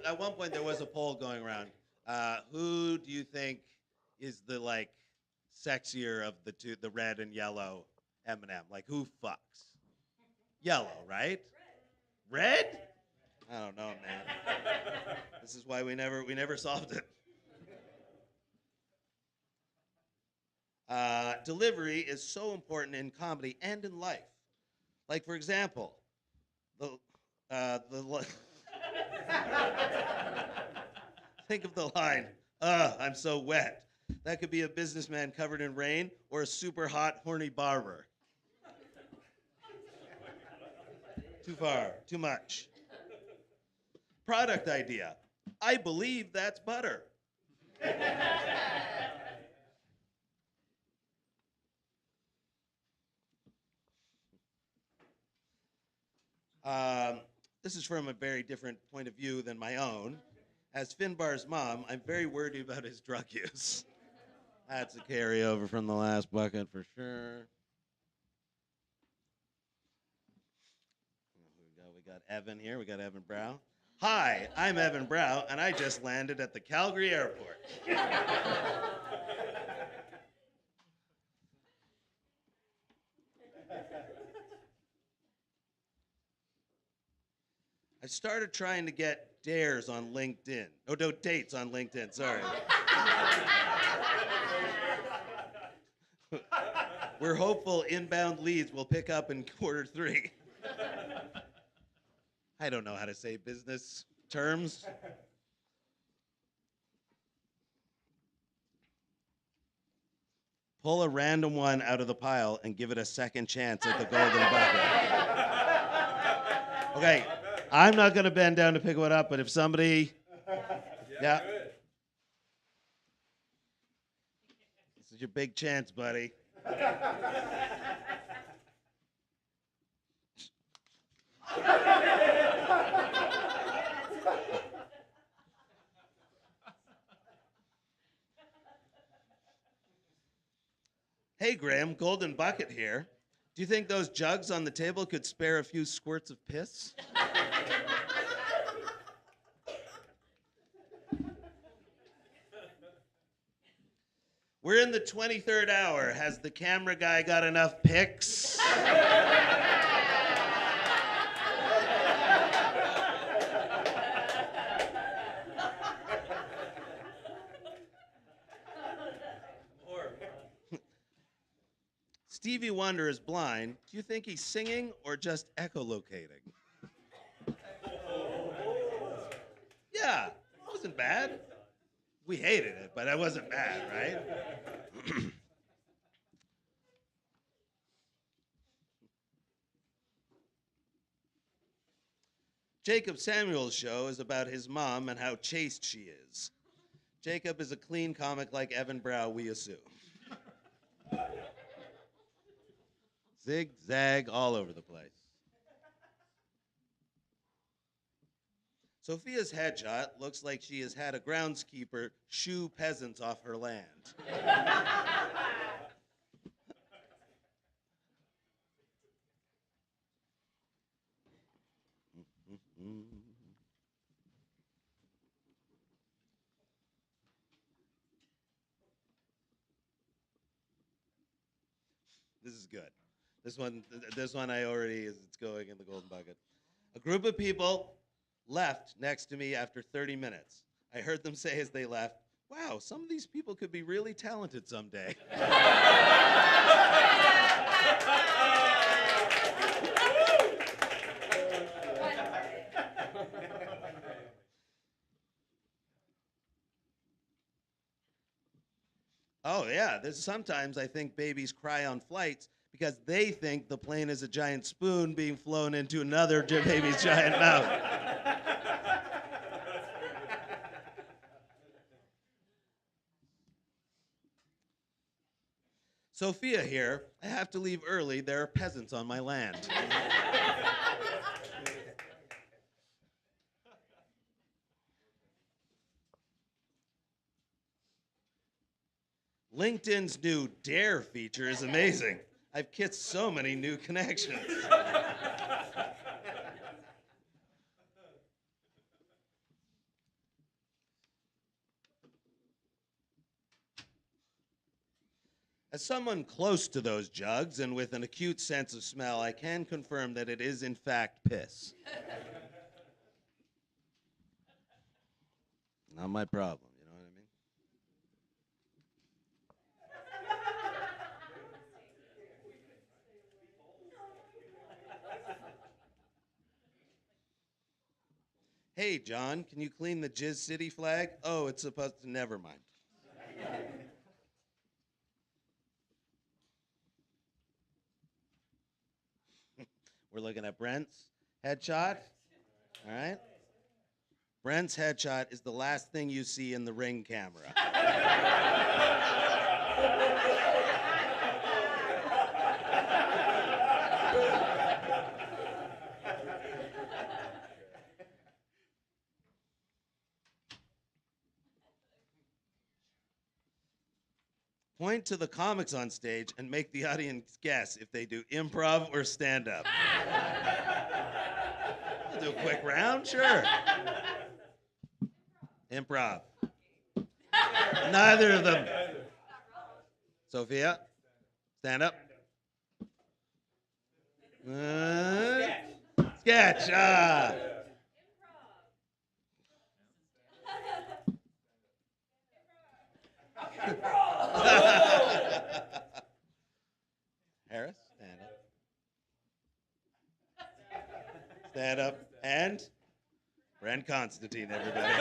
At one point there was a poll going around. Who do you think is the sexier of the two, the red and yellow M&M? Like who fucks? Yellow, right? Red? I don't know, man. This is why we never solved it. Delivery is so important in comedy and in life. Like for example, think of the line, I'm so wet. That could be a businessman covered in rain or a super hot, horny barber. Too far, too much. Product idea. I believe that's butter. This is from a very different point of view than my own. As Finbar's mom, I'm very worried about his drug use. That's a carryover from the last bucket for sure. We got Evan here. We got Evan Brow. Hi, I'm Evan Brow, and I just landed at the Calgary airport. I started trying to get dares on LinkedIn. Oh, no, dates on LinkedIn, sorry. We're hopeful inbound leads will pick up in Q3. I don't know how to say business terms. Pull a random one out of the pile and give it a second chance at the golden bucket. Okay, I'm not going to bend down to pick one up, but if somebody... Yeah. This is your big chance, buddy. Hey, Graham, Golden Bucket here. Do you think those jugs on the table could spare a few squirts of piss? We're in the 23rd hour. Has the camera guy got enough pics? Stevie Wonder is blind. Do you think he's singing or just echolocating? Yeah, it wasn't bad. We hated it, but it wasn't bad, right? Jacob Samuel's show is about his mom and how chaste she is. Jacob is a clean comic like Evan Brow, we assume. Zigzag all over the place. Sophia's headshot looks like she has had a groundskeeper shoo peasants off her land. This is good. This one I already it's going in the golden bucket. A group of people left next to me after 30 minutes. I heard them say as they left, "Wow, some of these people could be really talented someday." Oh yeah, there's sometimes I think babies cry on flights because they think the plane is a giant spoon being flown into another baby's giant mouth. Sophia here, I have to leave early. There are peasants on my land. LinkedIn's new Dare feature is amazing. I've kissed so many new connections. As someone close to those jugs and with an acute sense of smell, I can confirm that it is in fact piss. Not my problem, you know what I mean? Hey, John, can you clean the Jizz City flag? Oh, it's supposed to, never mind. We're looking at Brent's headshot. All right. Brent's headshot is the last thing you see in the Ring camera. Point to the comics on stage and make the audience guess if they do improv or stand-up. We'll do a quick round, sure. Improv. Neither of them. Sophia, stand up. Sketch. Harris, stand up. Stand up. And Brent Constantine, everybody.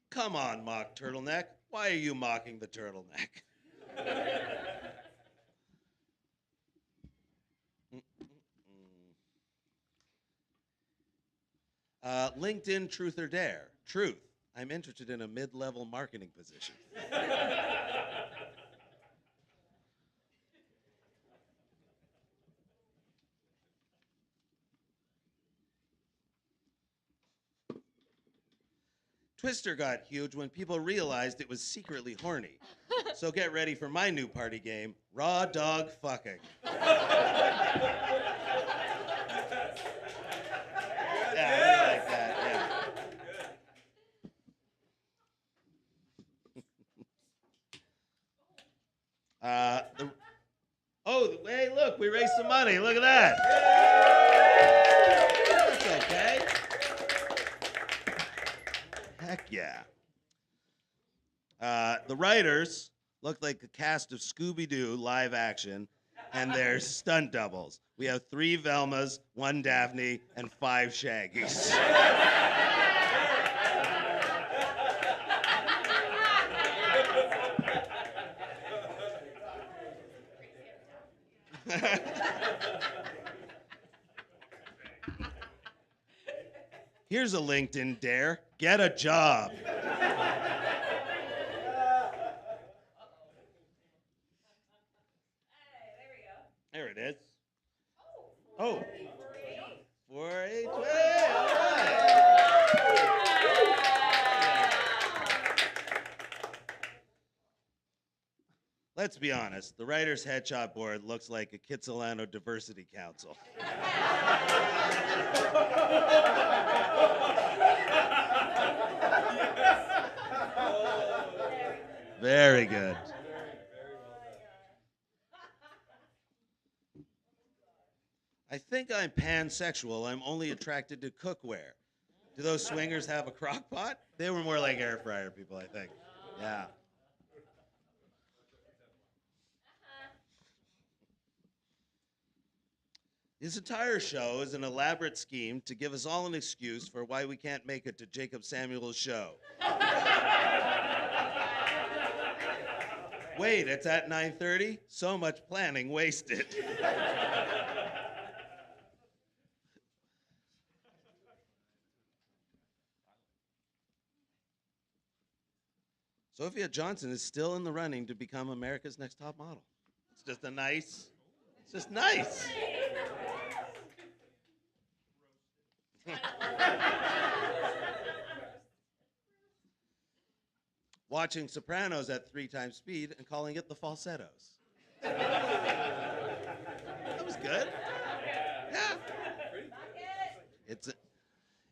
Come on, mock turtleneck. Why are you mocking the turtleneck? LinkedIn Truth or Dare. Truth. I'm interested in a mid-level marketing position. Twister got huge when people realized it was secretly horny. So get ready for my new party game, Raw Dog Fucking. Yeah, I like that, yeah. Hey, look, we raised some money. Look at that. That's okay. Heck yeah. The writers look like a cast of Scooby-Doo live action, and they're stunt doubles. We have 3 Velmas, 1 Daphne, and 5 Shaggys. Here's a LinkedIn dare. Get a job. There it is. Oh. 4-8-12. All right. Let's be honest. The writer's headshot board looks like a Kitsilano Diversity Council. Very good. I think I'm pansexual. I'm only attracted to cookware. Do those swingers have a crock pot? They were more like air fryer people, I think. Yeah. This entire show is an elaborate scheme to give us all an excuse for why we can't make it to Jacob Samuel's show. Wait, it's at 9:30? So much planning wasted. Sophia Johnson is still in the running to become America's Next Top Model. It's just it's just nice. Watching Sopranos at 3 times speed and calling it the falsettos. That was good. Yeah.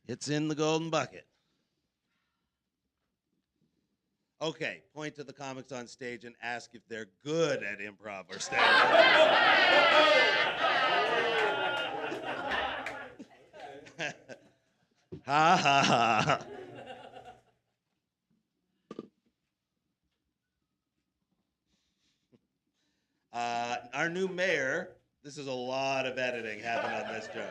It's in the golden bucket. Okay, point to the comics on stage and ask if they're good at improv or stand-up. Ha ha ha. Our new mayor, this is a lot of editing happened on this joke.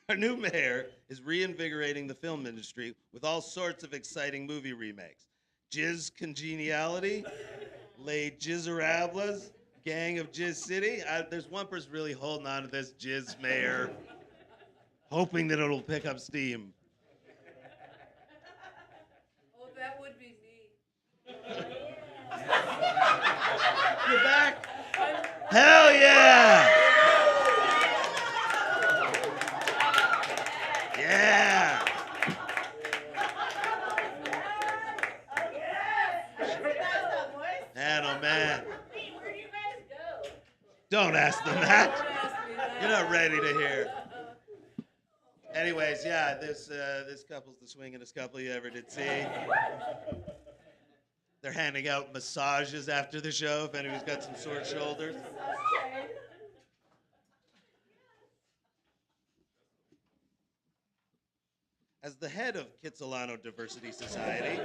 Our new mayor is reinvigorating the film industry with all sorts of exciting movie remakes. Jizz Congeniality, Les Jizzerables, Gang of Jizz City. There's one person really holding on to this Jizz mayor, hoping that it'll pick up steam. Oh, that would be me. You're back? Hell yeah! Yeah! Man, oh man. Where do you guys go? Don't ask them that. You're not ready to hear. Anyways, yeah, this couple's the swingingest couple you ever did see. They're handing out massages after the show if anyone's got some sore shoulders. As the head of Kitsilano Diversity Society,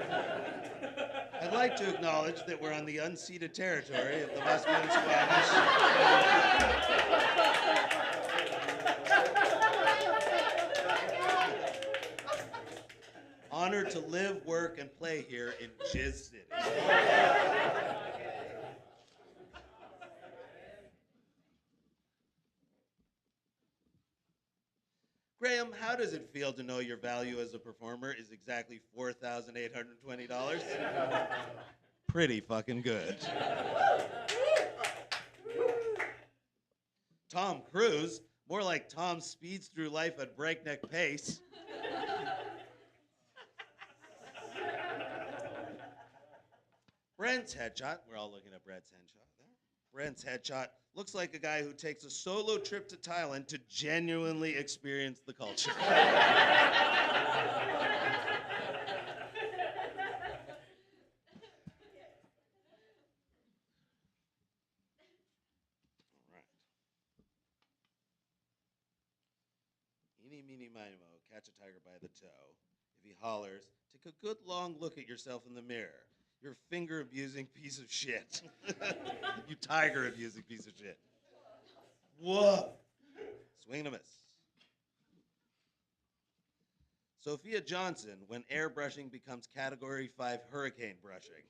I'd like to acknowledge that we're on the unceded territory of the Musqueam Squamish. Honored to live, work, and play here in Jizz City. Graham, how does it feel to know your value as a performer is exactly $4,820? Pretty fucking good. Tom Cruise, more like Tom speeds through life at breakneck pace. Brent's headshot, we're all looking at Brent's headshot there. Brent's headshot looks like a guy who takes a solo trip to Thailand to genuinely experience the culture. Eeny, meeny, miny, moe, catch a tiger by the toe. If he hollers, take a good long look at yourself in the mirror. You're a finger-abusing piece of shit. You tiger-abusing piece of shit. Whoa. Swing and a miss. Sophia Johnson, when airbrushing becomes Category 5 hurricane brushing.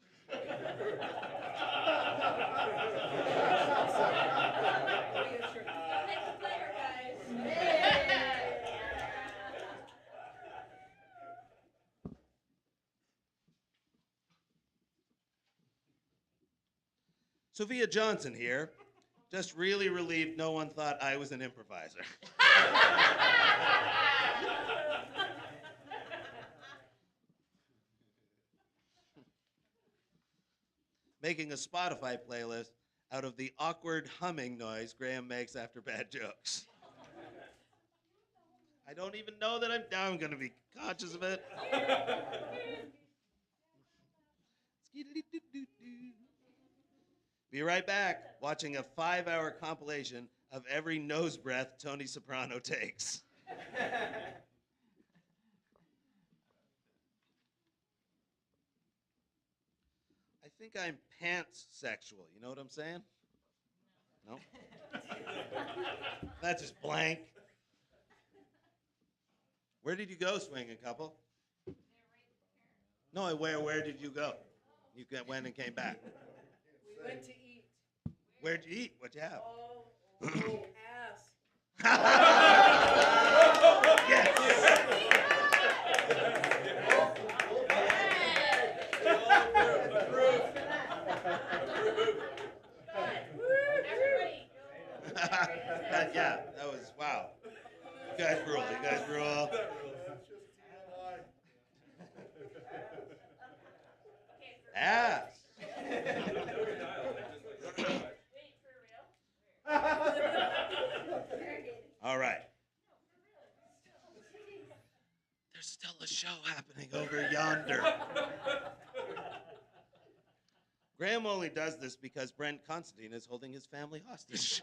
Sophia Johnson here. Just really relieved no one thought I was an improviser. Making a Spotify playlist out of the awkward humming noise Graham makes after bad jokes. I don't even know that I'm going to be conscious of it. Be right back, watching a 5-hour compilation of every nose breath Tony Soprano takes. I think I'm pants-sexual. You know what I'm saying? No? That's just blank. Where did you go, swinging couple? No, where did you go? You went and came back. We went to eat. Where'd you eat? What'd you have? Oh, ass. Yes. Yeah, that was wow. You guys rule. You guys rule. Ass. All right. There's still a show happening over yonder. Graham only does this because Brent Constantine is holding his family hostage.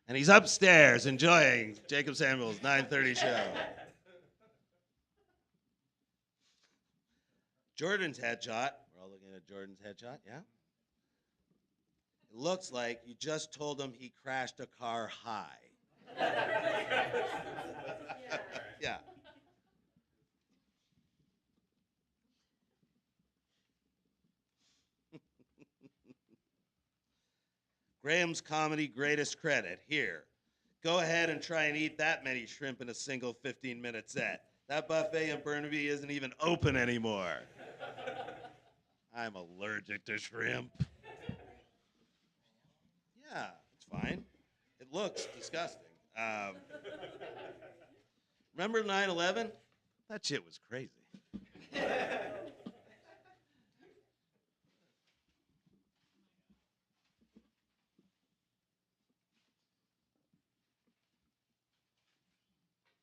And he's upstairs enjoying Jacob Samuel's 9:30 show. Jordan's headshot. We're all looking at Jordan's headshot, yeah? It looks like you just told him he crashed a car high. Yeah. Graham's comedy greatest credit here. Go ahead and try and eat that many shrimp in a single 15-minute set. That buffet in Burnaby isn't even open anymore. I'm allergic to shrimp. Yeah, it's fine. It looks disgusting. Remember 9/11? That shit was crazy.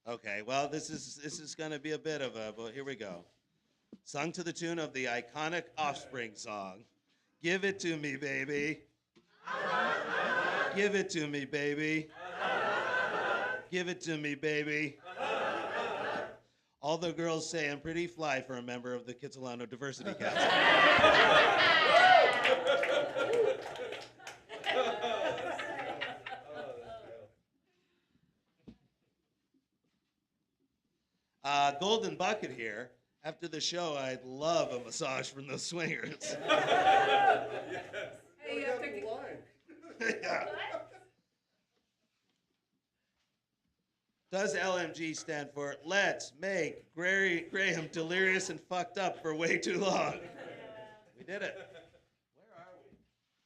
Okay, well, this is going to be a bit of a, but here we go. Sung to the tune of the iconic Offspring song, "Give It to Me, Baby." Give it to me, baby. Give it to me, baby. All the girls say I'm pretty fly for a member of the Kitsilano Diversity Council. Golden Bucket here. After the show, I'd love a massage from the swingers. Hey, you have to get... Yeah. Does LMG stand for Let's Make Graham delirious and fucked up for way too long? We did it. Where are we?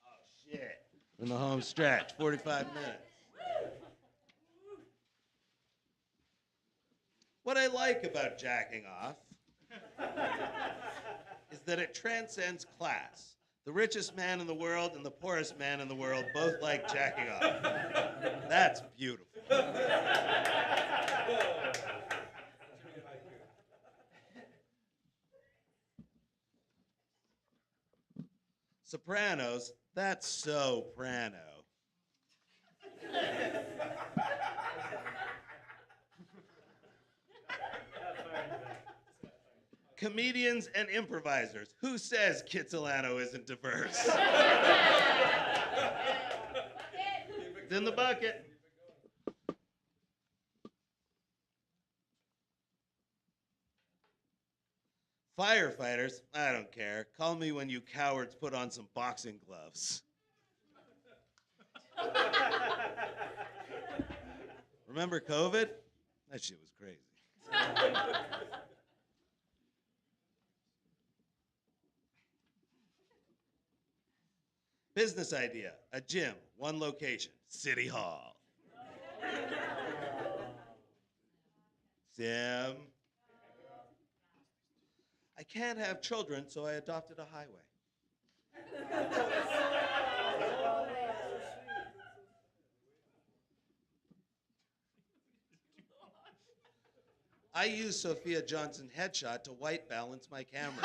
Oh, shit. We're in the home stretch, 45 minutes. What I like about jacking off is that it transcends class. The richest man in the world and the poorest man in the world both like jacking off. That's beautiful. Sopranos, that's so prano. Comedians and improvisers. Who says Kitsilano isn't diverse? It's in the bucket. Firefighters, I don't care. Call me when you cowards put on some boxing gloves. Remember COVID? That shit was crazy. Business idea, a gym, one location, City Hall. Sim. I can't have children, so I adopted a highway. I use Sophia Johnson headshot to white balance my camera.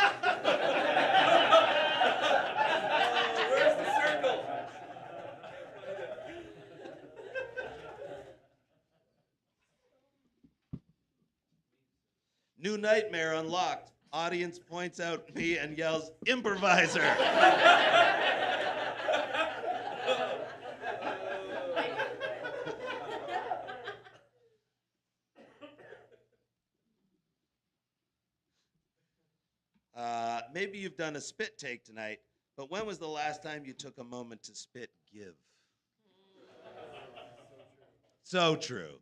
Where's the circle? New nightmare unlocked. Audience points out me and yells, "Improviser!" Maybe you've done a spit take tonight, but when was the last time you took a moment to spit give? So true.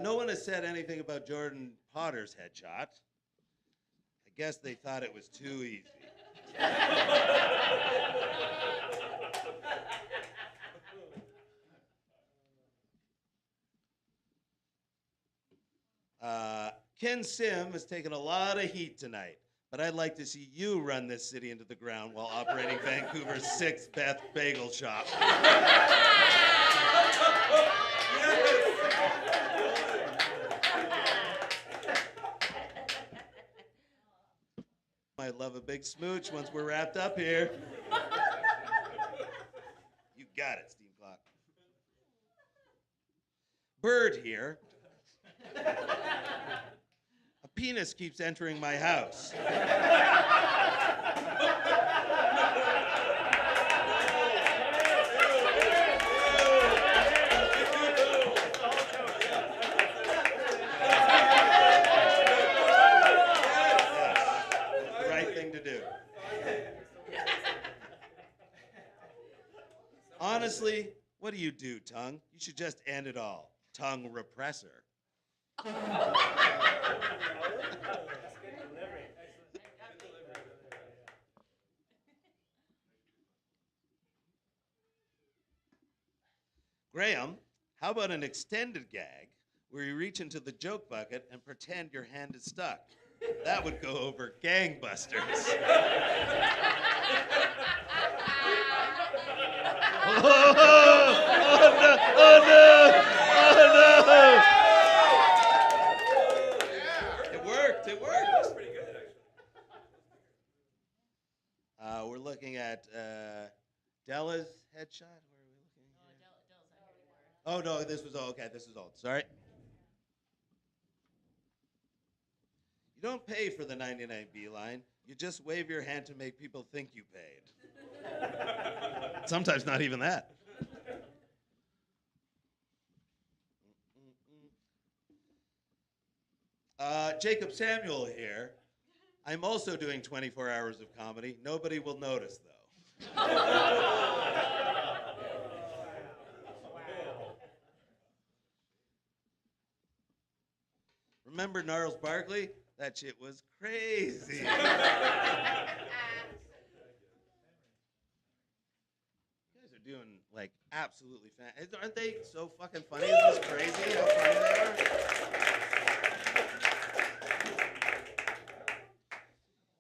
No one has said anything about Jordan Potter's headshot. I guess they thought it was too easy. Ken Sim has taken a lot of heat tonight, but I'd like to see you run this city into the ground while operating Vancouver's 6th best bagel shop. Might love a big smooch once we're wrapped up here. You got it, Steam Clock. Bird here. A penis keeps entering my house. The right thing to do. Honestly, what do you do, tongue? You should just end it all. Tongue repressor. Graham, how about an extended gag where you reach into the joke bucket and pretend your hand is stuck? That would go over gangbusters. Oh no! Oh no! Oh no! It worked. It worked. That's pretty good, actually. We're looking at Della's headshot. Where are we looking? Oh no, this was old. Okay, this is old. Sorry. You don't pay for the 99B line. You just wave your hand to make people think you paid. Sometimes not even that. Jacob Samuel here. I'm also doing 24 hours of comedy. Nobody will notice, though. Remember Gnarls Barkley? That shit was crazy. You guys are doing, like, absolutely fantastic. Aren't they so fucking funny? Isn't this crazy how funny they are?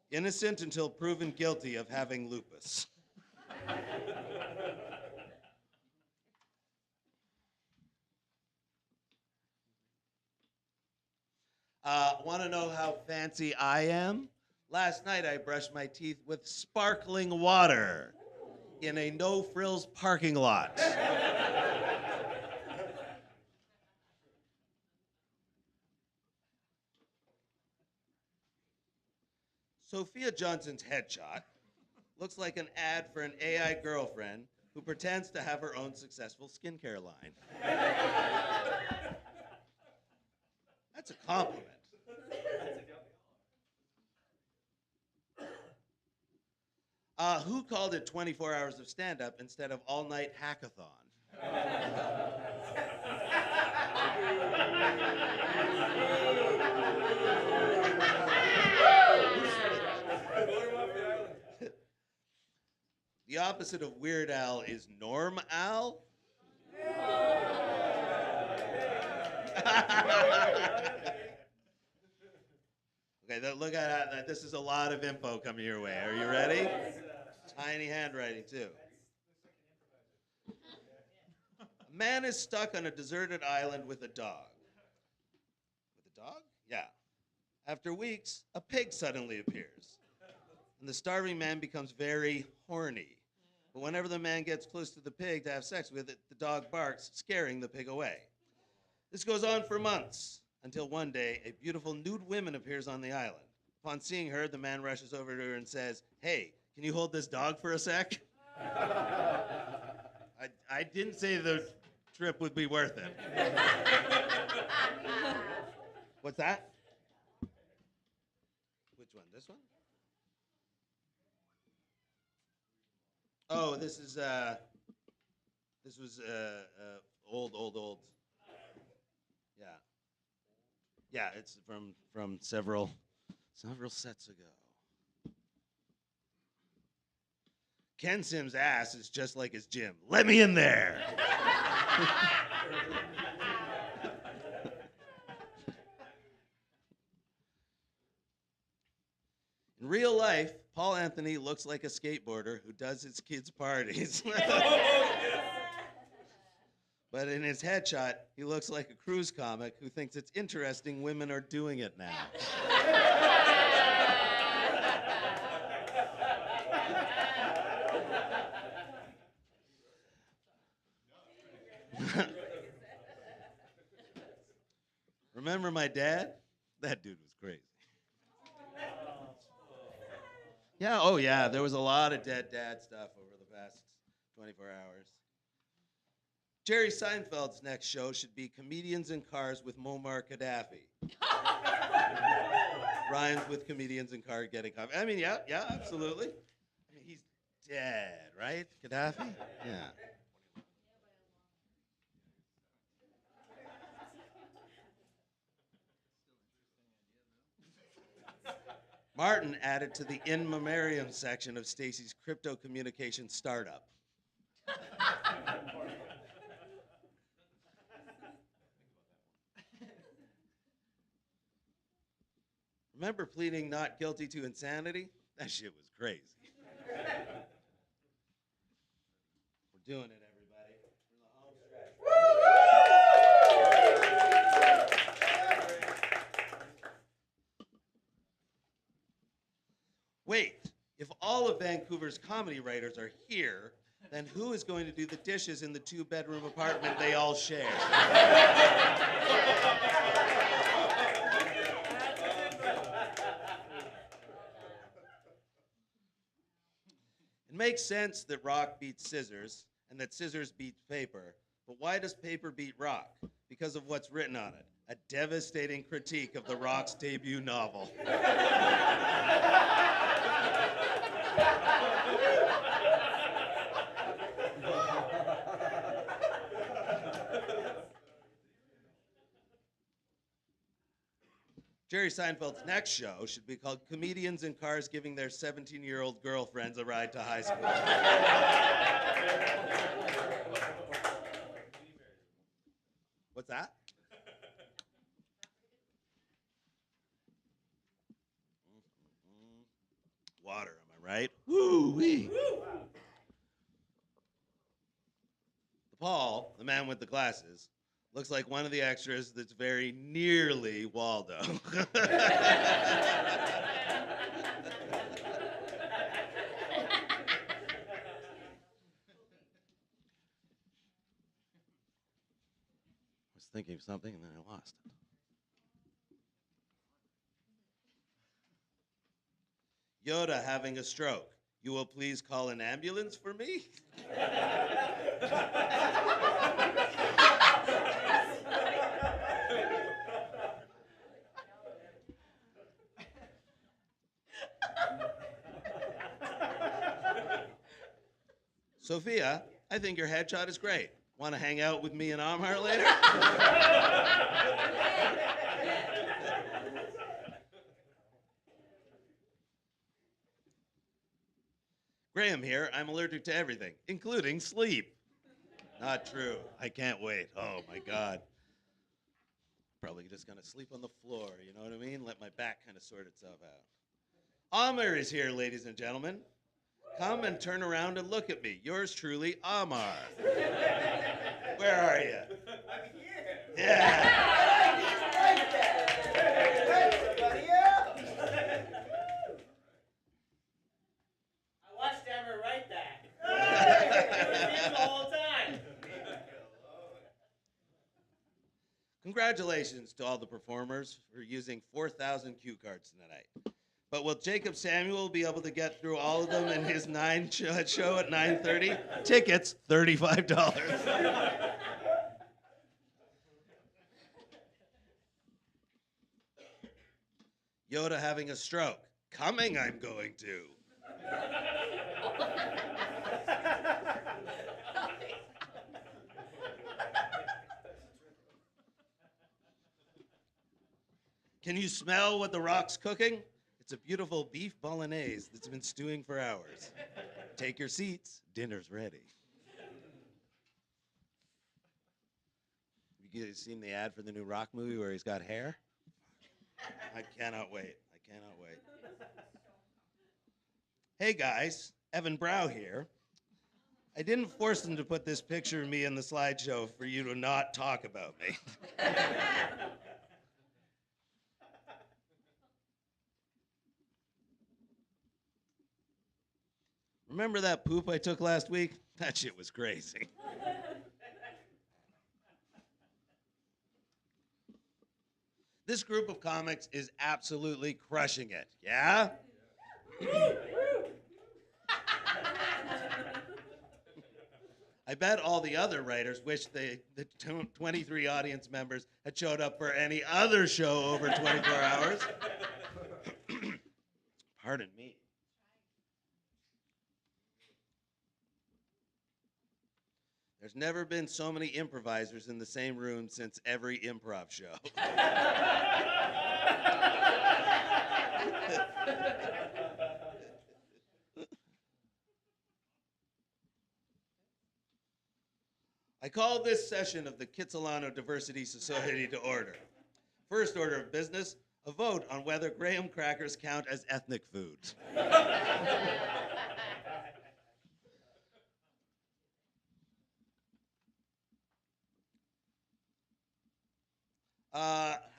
Innocent until proven guilty of having lupus. Want to know how fancy I am? Last night I brushed my teeth with sparkling water in a no-frills parking lot. Sophia Johnson's headshot looks like an ad for an AI girlfriend who pretends to have her own successful skincare line. That's a compliment. Who called it 24 hours of stand-up instead of all-night hackathon? The opposite of Weird Al is Norm Al. Okay, look at that. This is a lot of info coming your way. Are you ready? Tiny handwriting, too. A man is stuck on a deserted island with a dog. With a dog? Yeah. After weeks, a pig suddenly appears. And the starving man becomes very horny. But whenever the man gets close to the pig to have sex with it, the dog barks, scaring the pig away. This goes on for months, until one day, a beautiful nude woman appears on the island. Upon seeing her, the man rushes over to her and says, "Hey, can you hold this dog for a sec?" I didn't say the trip would be worth it. What's that? Which one? This one? Oh, this was old. Yeah. Yeah, it's from several sets ago. Ken Sims' ass is just like his gym. Let me in there. In In real life, Paul Anthony looks like a skateboarder who does his kids' parties. But in his headshot, he looks like a cruise comic who thinks it's interesting women are doing it now. Remember my dad? That dude was crazy. Yeah, oh yeah, there was a lot of dead dad stuff over the past 24 hours. Jerry Seinfeld's next show should be Comedians in Cars with Muammar Gaddafi. Rhymes with comedians in car getting coffee. I mean, yeah, absolutely. I mean, he's dead, right? Gaddafi? Yeah. Martin added to the in memoriam section of Stacy's crypto communication startup. Remember pleading not guilty to insanity? That shit was crazy. We're doing it, everybody. We're in the home stretch. Wait, if all of Vancouver's comedy writers are here, then who is going to do the dishes in the 2-bedroom apartment they all share? It makes sense that rock beats scissors and that scissors beat paper, but why does paper beat rock? Because of what's written on it. A devastating critique of the Rock's debut novel. Jerry Seinfeld's next show should be called Comedians in Cars Giving Their 17-year-old Girlfriends a Ride to High School. What's that? Water, am I right? Woo-wee. Paul, the man with the glasses, looks like one of the extras that's very nearly Waldo. I was thinking of something and then I lost it. Yoda having a stroke. You will please call an ambulance for me? Sophia, I think your headshot is great. Want to hang out with me and Amar later? Graham here. I'm allergic to everything, including sleep. Not true. I can't wait. Oh my God. Probably just gonna sleep on the floor, you know what I mean? Let my back kind of sort itself out. Amar is here, ladies and gentlemen. Come and turn around and look at me. Yours truly, Amar. Where are you? I'm here. Yeah. He's right there. Everybody else. I watched Emma write that. It was him the whole time. Congratulations to all the performers for using 4,000 cue cards tonight. But will Jacob Samuel be able to get through all of them in his show at 9:30? Tickets, $35. Yoda having a stroke. Coming, I'm going to. Can you smell what the Rock's cooking? It's a beautiful beef bolognese that's been stewing for hours. Take your seats. Dinner's ready. You guys seen the ad for the new Rock movie where he's got hair? I cannot wait. I cannot wait. Hey guys, Evan Brow here. I didn't force them to put this picture of me in the slideshow for you to not talk about me. Remember that poop I took last week? That shit was crazy. This group of comics is absolutely crushing it, yeah? I bet all the other writers wish the 23 audience members had showed up for any other show over 24 hours. Pardon me. There's never been so many improvisers in the same room since every improv show. I call this session of the Kitsilano Diversity Society to order. First order of business, a vote on whether graham crackers count as ethnic food.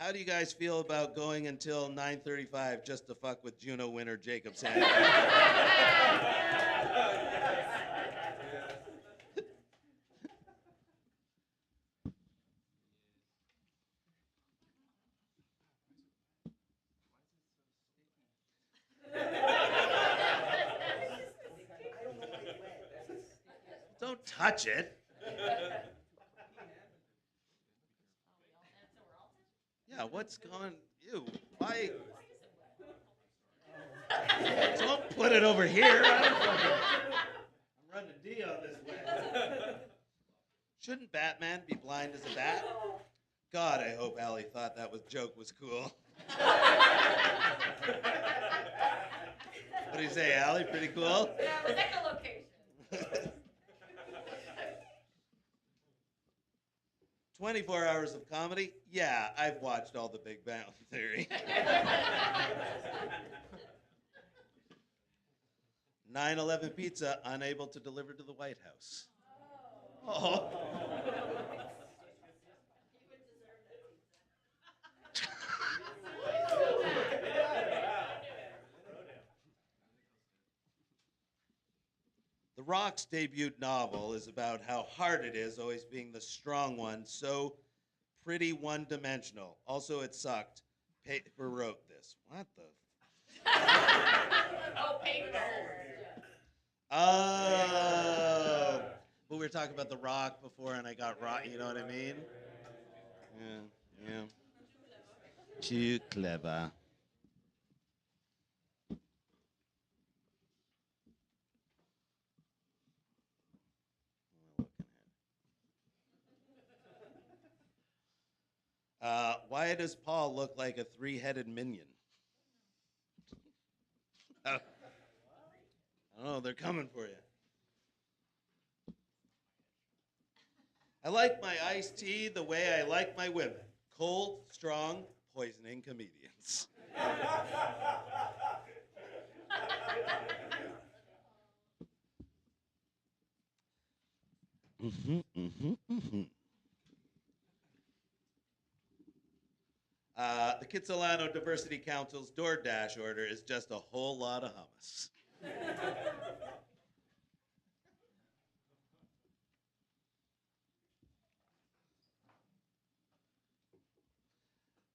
How do you guys feel about going until 9:35 just to fuck with Juno winner Jacob Sanders? Don't touch it. Yeah, what's going? Ew, why? Don't put it over here. I'm running a D on this way. Shouldn't Batman be blind as a bat? God, I hope Allie thought that joke was cool. What do you say, Allie? Pretty cool? Yeah, it was echolocation. 24 hours of comedy? Yeah, I've watched all the Big Bang Theory. 9/11 pizza unable to deliver to the White House. Oh. The Rock's debut novel is about how hard it is always being the strong one, so pretty one-dimensional. Also, it sucked. Paper wrote this. What the? Oh, paper. Oh. But we were talking about The Rock before, and I got rock. You know what I mean? Yeah. Too clever. Why does Paul look like a three-headed minion? I don't know, they're coming for you. I like my iced tea the way I like my women. Cold, strong, poisoning comedians. The Kitsilano Diversity Council's DoorDash order is just a whole lot of hummus.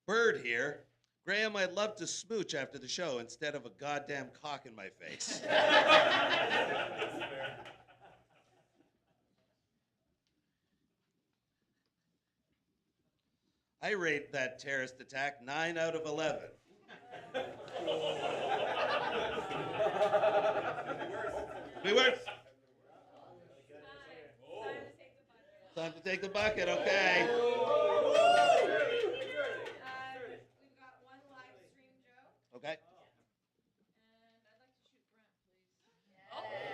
Bird here. Graham, I'd love to smooch after the show instead of a goddamn cock in my face. I rate that terrorist attack 9 out of 11. We work. Time to take the bucket, okay. We've got one live stream joke. Okay.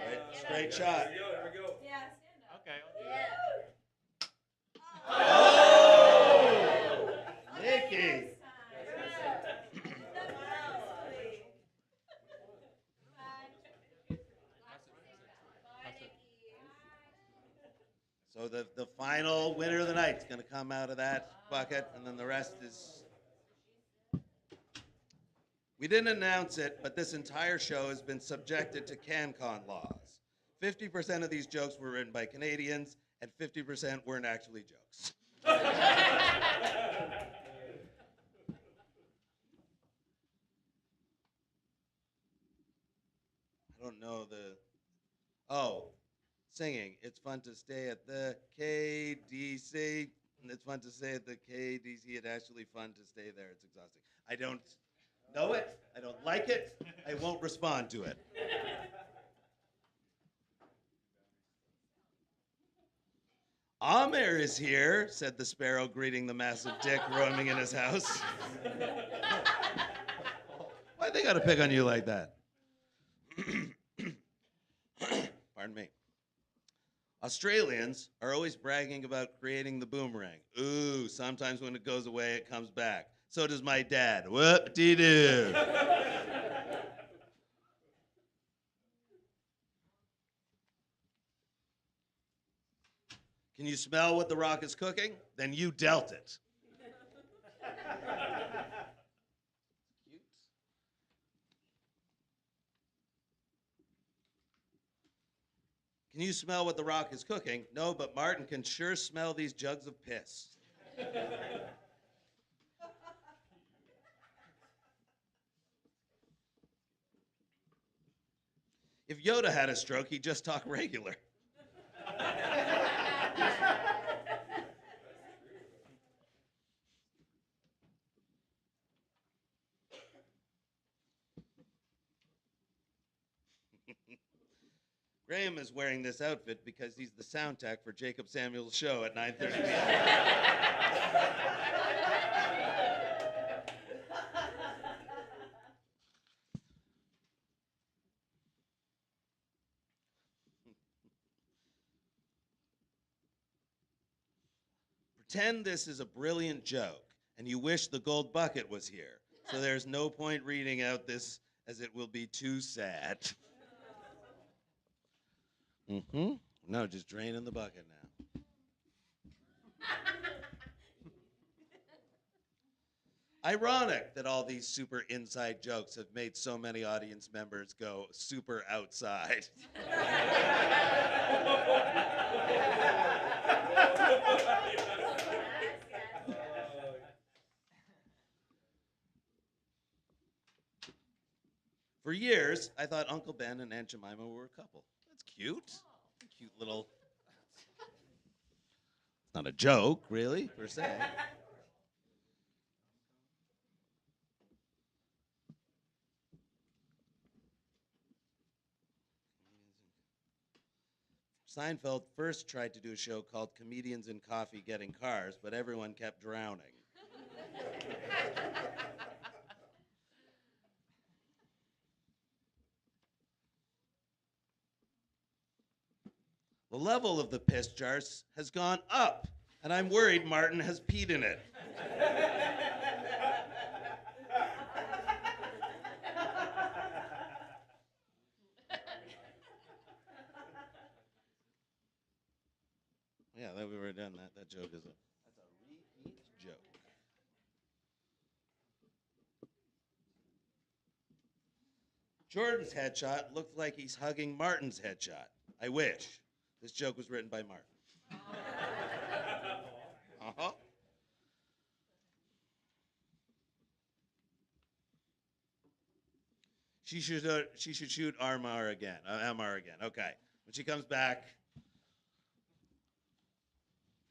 And I'd like to shoot Brent, please. Straight shot. There we go. Yeah, stand up. Okay. Oh! Nikki. So the final winner of the night is going to come out of that bucket, and then the rest is. We didn't announce it, but this entire show has been subjected to CanCon laws. 50% of these jokes were written by Canadians, and 50% weren't actually jokes. I don't know the. Oh, singing. It's fun to stay at the KDC. It's fun to stay at the KDC. It's actually fun to stay there. It's exhausting. I don't know it. I don't like it. I won't respond to it. Amir is here, said the sparrow, greeting the massive dick roaming in his house. Why'd they gotta pick on you like that? Pardon me. Australians are always bragging about creating the boomerang. Ooh, sometimes when it goes away, it comes back. So does my dad. Whoop-de-doo. Can you smell what The Rock is cooking? Then you dealt it. Cute. Can you smell what The Rock is cooking? No, but Martin can sure smell these jugs of piss. If Yoda had a stroke, he'd just talk regular. Graham is wearing this outfit because he's the sound tech for Jacob Samuel's show at 9:30 p.m. Pretend this is a brilliant joke and you wish the gold bucket was here. So there's no point reading out this as it will be too sad. Mm-hmm. No, just drain in the bucket now. Ironic that all these super inside jokes have made so many audience members go super outside. For years, I thought Uncle Ben and Aunt Jemima were a couple. That's cute. Cute little. It's not a joke, really, per se. Seinfeld first tried to do a show called Comedians in Coffee Getting Cars, but everyone kept drowning. The level of the piss jars has gone up, and I'm worried Martin has peed in it. Yeah, that we were done. That joke is that's a repeat joke. Jordan's headshot looked like he's hugging Martin's headshot. I wish. This joke was written by Martin. Uh-huh. She should shoot MR again. Okay. When she comes back,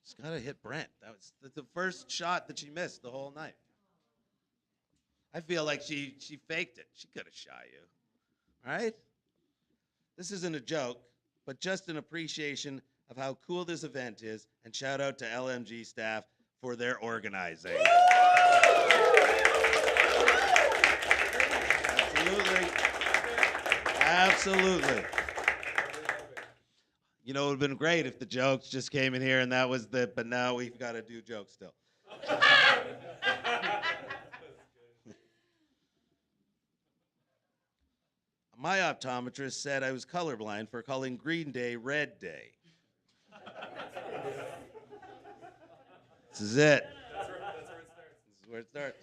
she's got to hit Brent. That was the first shot that she missed the whole night. I feel like she faked it. She could have shot you. All right? This isn't a joke, but just an appreciation of how cool this event is, and shout out to LMG staff for their organizing. Absolutely. Absolutely. You know, it would have been great if the jokes just came in here and that was the, but now we've got to do jokes still. My optometrist said I was colorblind for calling Green Day Red Day. This is it. This is where it starts.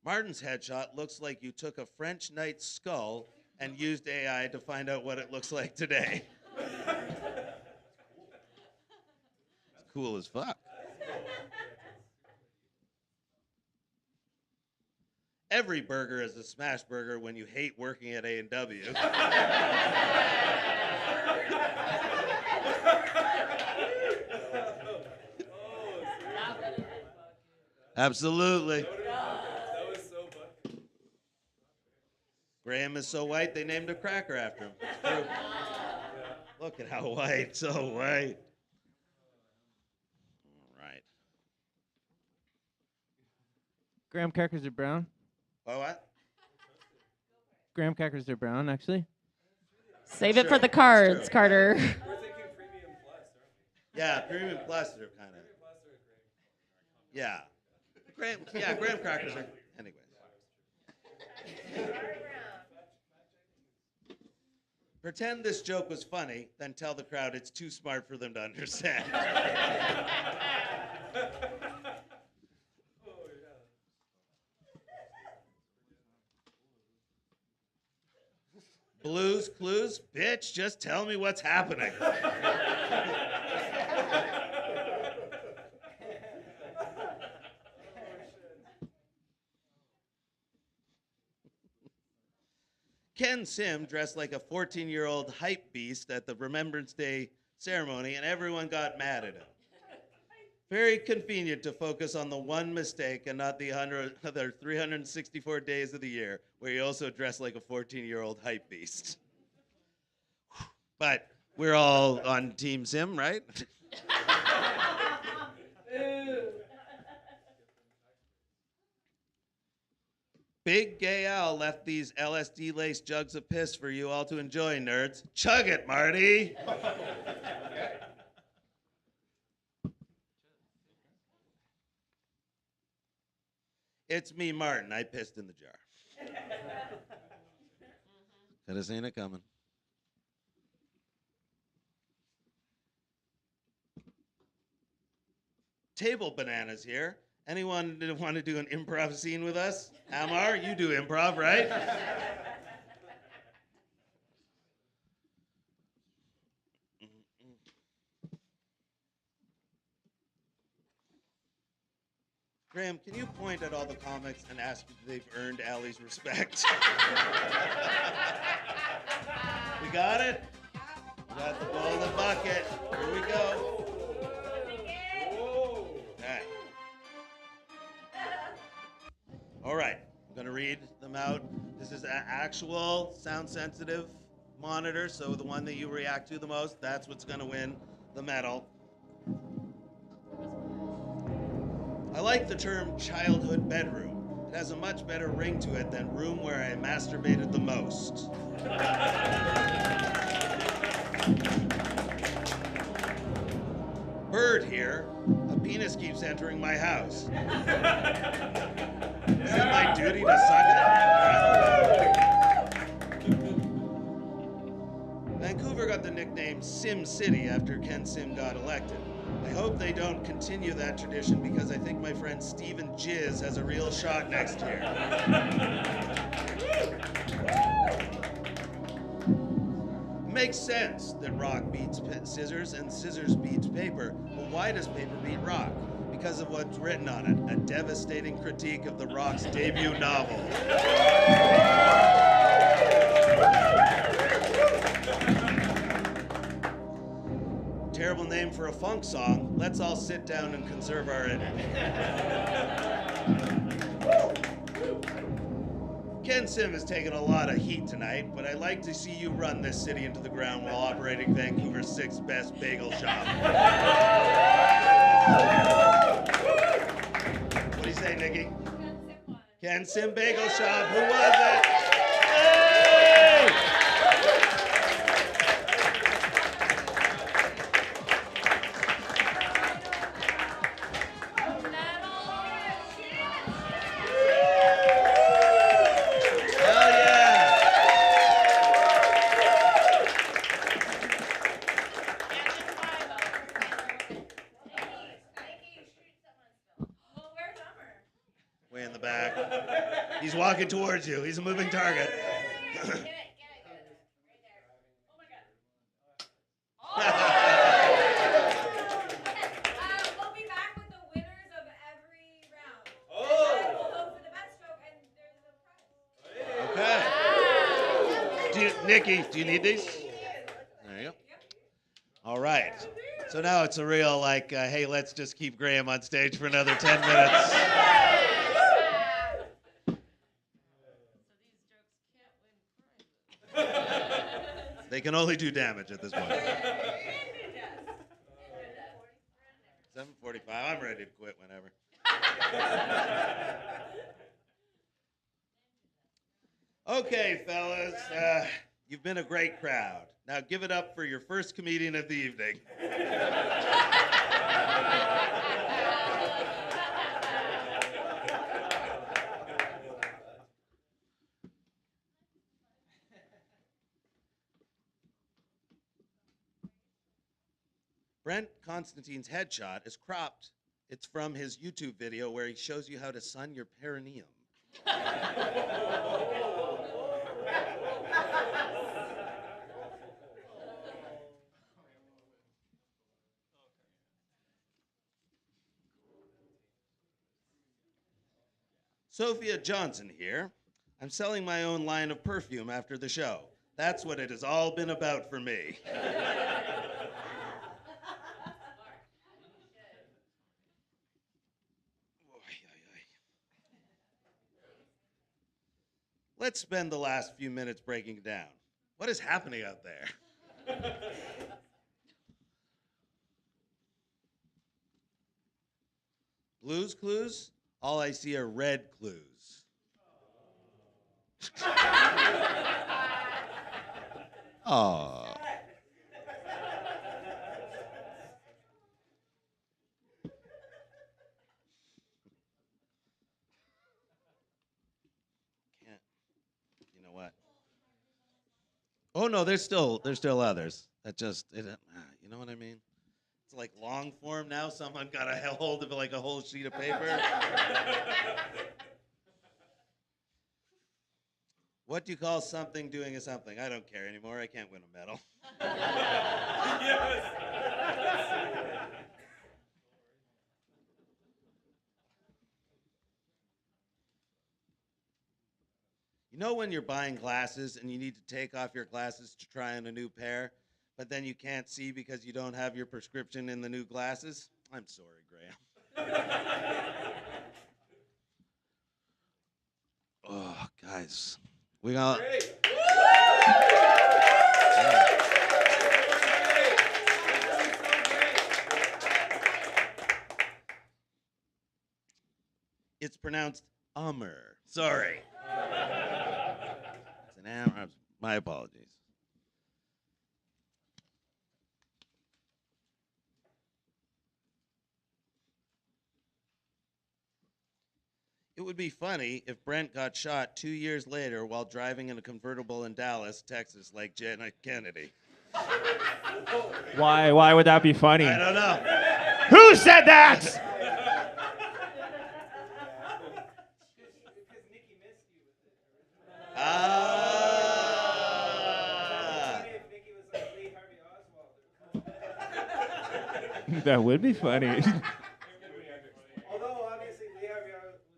Martin's headshot looks like you took a French knight's skull and used AI to find out what it looks like today. It's cool as fuck. Every burger is a smash burger when you hate working at A&W. Absolutely. Graham is so white, they named a cracker after him. It's true. Look at how white, so white. All right. Graham crackers are brown. Oh, what? Graham crackers are brown, actually. Save it for the cards, Carter. Yeah, Premium Plus are kind of. Yeah. Graham crackers are. Anyways. Pretend this joke was funny, then tell the crowd it's too smart for them to understand. Blues Clues? Bitch, just tell me what's happening. Ken Sim dressed like a 14-year-old hype beast at the Remembrance Day ceremony, and everyone got mad at him. Very convenient to focus on the one mistake and not the other 364 days of the year, where you also dress like a 14-year-old hype beast. But we're all on Team Sim, right? Big Gay Al left these LSD-laced jugs of piss for you all to enjoy, nerds. Chug it, Marty! It's me, Martin. I pissed in the jar. Could have seen it coming. Table Bananas here. Anyone want to do an improv scene with us? Amar, you do improv, right? Graham, can you point at all the comics and ask if they've earned Allie's respect? We got it? We got the golden bucket. Here we go. All right, I'm gonna read them out. This is an actual sound-sensitive monitor, so the one that you react to the most, that's what's gonna win the medal. I like the term childhood bedroom. It has a much better ring to it than room where I masturbated the most. Bird here. A penis keeps entering my house. Is it my duty to suck it? Vancouver got the nickname Sim City after Ken Sim got elected. I hope they don't continue that tradition because I think my friend Steven Jizz has a real shot next year. Makes sense that rock beats scissors and scissors beats paper, but why does paper beat rock? Because of what's written on it, a devastating critique of the Rock's debut novel. Terrible name for a funk song. Let's all sit down and conserve our energy. Ken Sim has taken a lot of heat tonight, but I'd like to see you run this city into the ground while operating Vancouver's 6th best bagel shop. What do you say, Nikki? Ken Sim Bagel Shop. Who was it? Hey! Hell yeah! walking towards you. He's a moving target. We'll be back with the winners of every round. And then we'll vote for the best joke, and there's a prize. Okay. Nikki, do you need these? There you go. All right. So now it's a real like, hey, let's just keep Graham on stage for another 10 minutes. They can only do damage at this point. 7:45. I'm ready to quit whenever. Okay, fellas. You've been a great crowd. Now give it up for your first comedian of the evening. Brent Constantine's headshot is cropped. It's from his YouTube video where he shows you how to sun your perineum. Sophia Johnson here. I'm selling my own line of perfume after the show. That's what it has all been about for me. Let's spend the last few minutes breaking it down. What is happening out there? Blues Clues? All I see are red clues. Aww. You know what? Oh no, there's still others. That just you know what I mean? It's like long form now. Someone got a hold of like a whole sheet of paper. What do you call something doing a something? I don't care anymore. I can't win a medal. You know when you're buying glasses and you need to take off your glasses to try on a new pair, but then you can't see because you don't have your prescription in the new glasses? I'm sorry, Graham. Oh, guys. We got... It's pronounced Ummer. Sorry. It's an Ammer. My apologies. It would be funny if Brent got shot 2 years later while driving in a convertible in Dallas, Texas, like Janet Kennedy. Why would that be funny? I don't know. Who said that? That would be funny. Although obviously Lee Harvey Oswald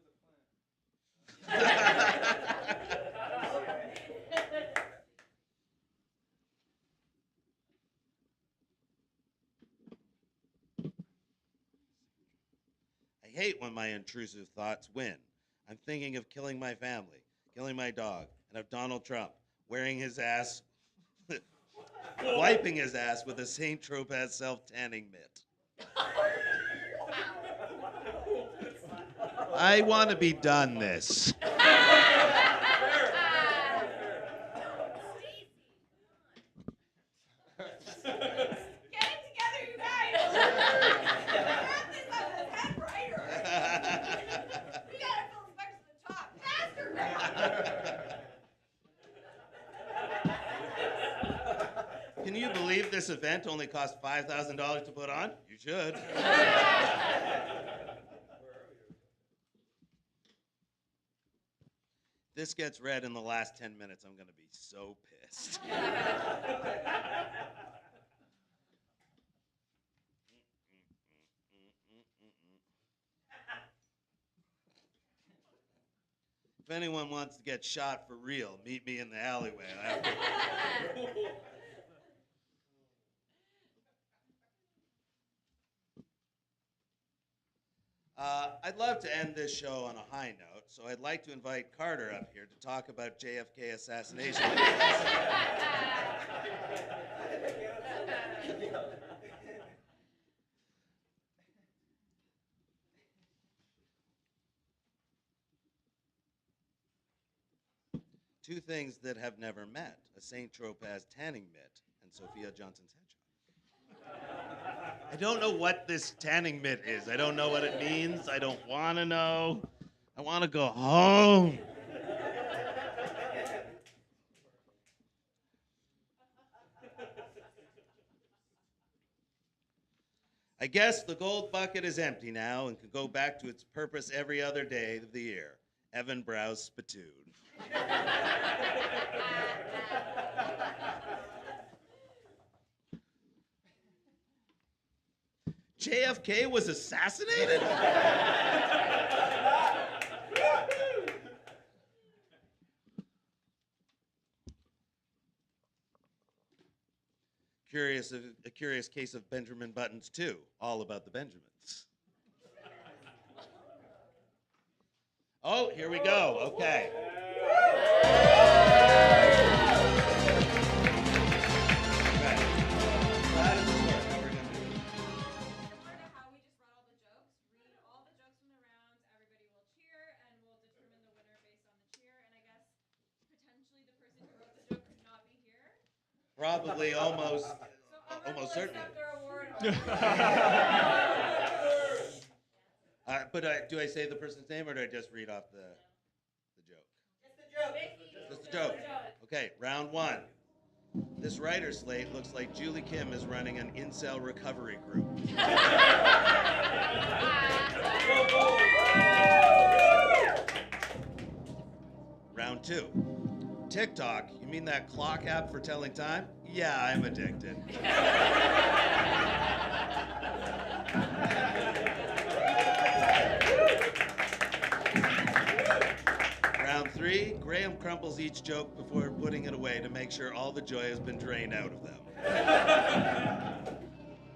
I hate when my intrusive thoughts win. I'm thinking of killing my family, killing my dog, and of Donald Trump wearing his ass, wiping his ass with a St. Tropez self-tanning mitt. I want to be done this. Can you believe this event only cost $5,000 to put on? You should. this gets read in the last 10 minutes, I'm going to be so pissed. If anyone wants to get shot for real, meet me in the alleyway. I'd love to end this show on a high note, so I'd like to invite Carter up here to talk about JFK assassination. Two things that have never met, a St. Tropez tanning mitt and Sophia Johnson's headshot. I don't know what this tanning mitt is. I don't know what it means. I don't want to know. I want to go home. I guess the gold bucket is empty now and can go back to its purpose every other day of the year. Evan Brow's spittoon. JFK was assassinated? A curious case of Benjamin Buttons, too. All about the Benjamins. Oh, here we go. Okay. Probably almost certainly. But do I say the person's name or do I just read off the joke? Just the joke. Okay, round one. This writer slate looks like Julie Kim is running an incel recovery group. Round two. TikTok, you mean that clock app for telling time? Yeah, I'm addicted. Round three, Graham crumples each joke before putting it away to make sure all the joy has been drained out of them.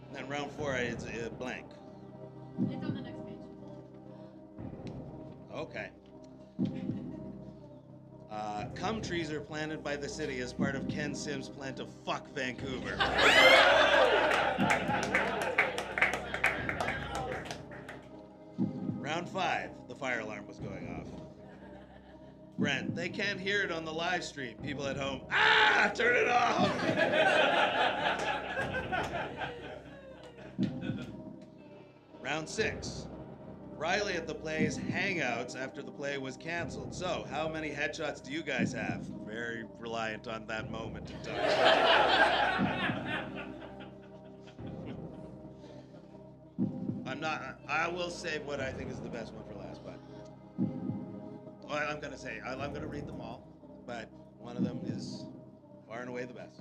And then round four, it's blank. It's on the next page. Okay. Cum trees are planted by the city as part of Ken Sims' plan to fuck Vancouver. Round five, the fire alarm was going off. Brent, they can't hear it on the live stream. People at home, turn it off! Round six. Riley at the play's hangouts after the play was canceled. So, how many headshots do you guys have? Very reliant on that moment in time. I will save what I think is the best one for last, but I'm going to read them all, but one of them is far and away the best.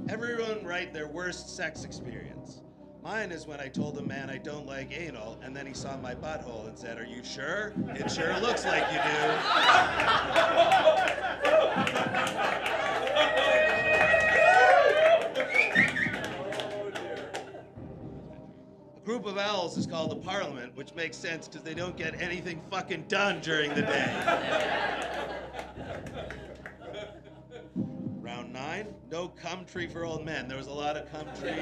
Everyone write their worst sex experience. Mine is when I told a man I don't like anal, and then he saw my butthole and said, "Are you sure? It sure looks like you do." A group of owls is called a parliament, which makes sense because they don't get anything fucking done during the day. Round 9, no cum tree for old men. There was a lot of cum tree.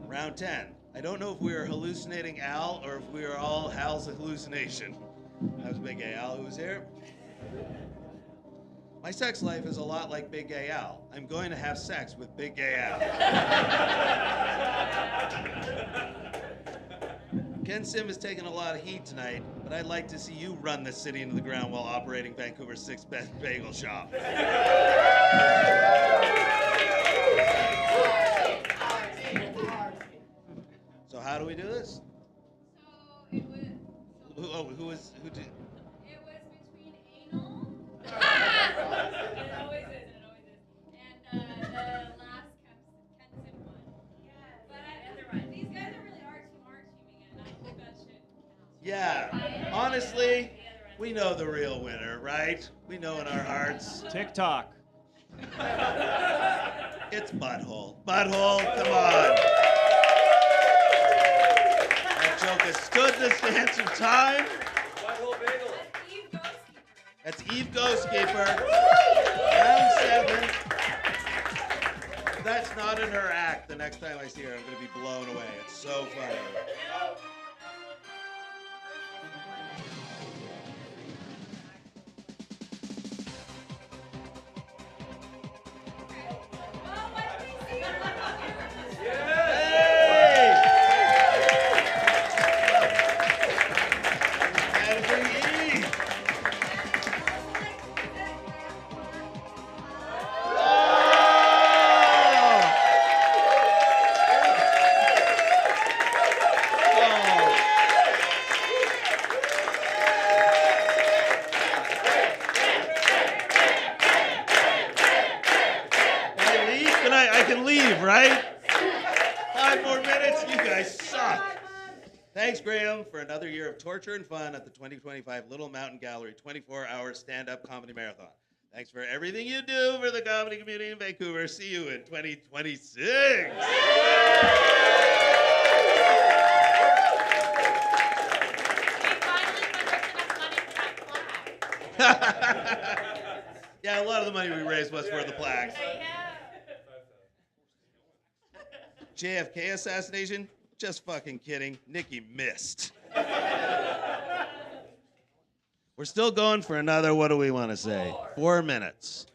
Round 10. I don't know if we were hallucinating Al or if we were all Hal's hallucination. That was Big Gay Al who was here. My sex life is a lot like Big Gay Al. I'm going to have sex with Big Gay Al. Ken Sim has taken a lot of heat tonight, but I'd like to see you run the city into the ground while operating Vancouver's 6th best bagel shop. So how do we do this? No, who did? It was between anal. It always is. And the last Kenson one. Yes. But these guys are really arching it, and I don't think that shit counts. Yeah. Honestly, we know the real winner, right? We know in our hearts. TikTok. It's Butthole. Butthole, come on. That joke has stood the test of time. Butthole bagel. That's Eve Ghostkeeper. Round 7. If that's not in her act, the next time I see her, I'm going to be blown away. It's so funny. I can leave, right? 5 more minutes? You guys suck. Thanks, Graham, for another year of torture and fun at the 2025 Little Mountain Gallery 24-hour stand-up comedy marathon. Thanks for everything you do for the comedy community in Vancouver. See you in 2026. Yeah, a lot of the money we raised was for the plaques. JFK assassination? Just fucking kidding. Nikki missed. We're still going for another, what do we want to say? 4 minutes.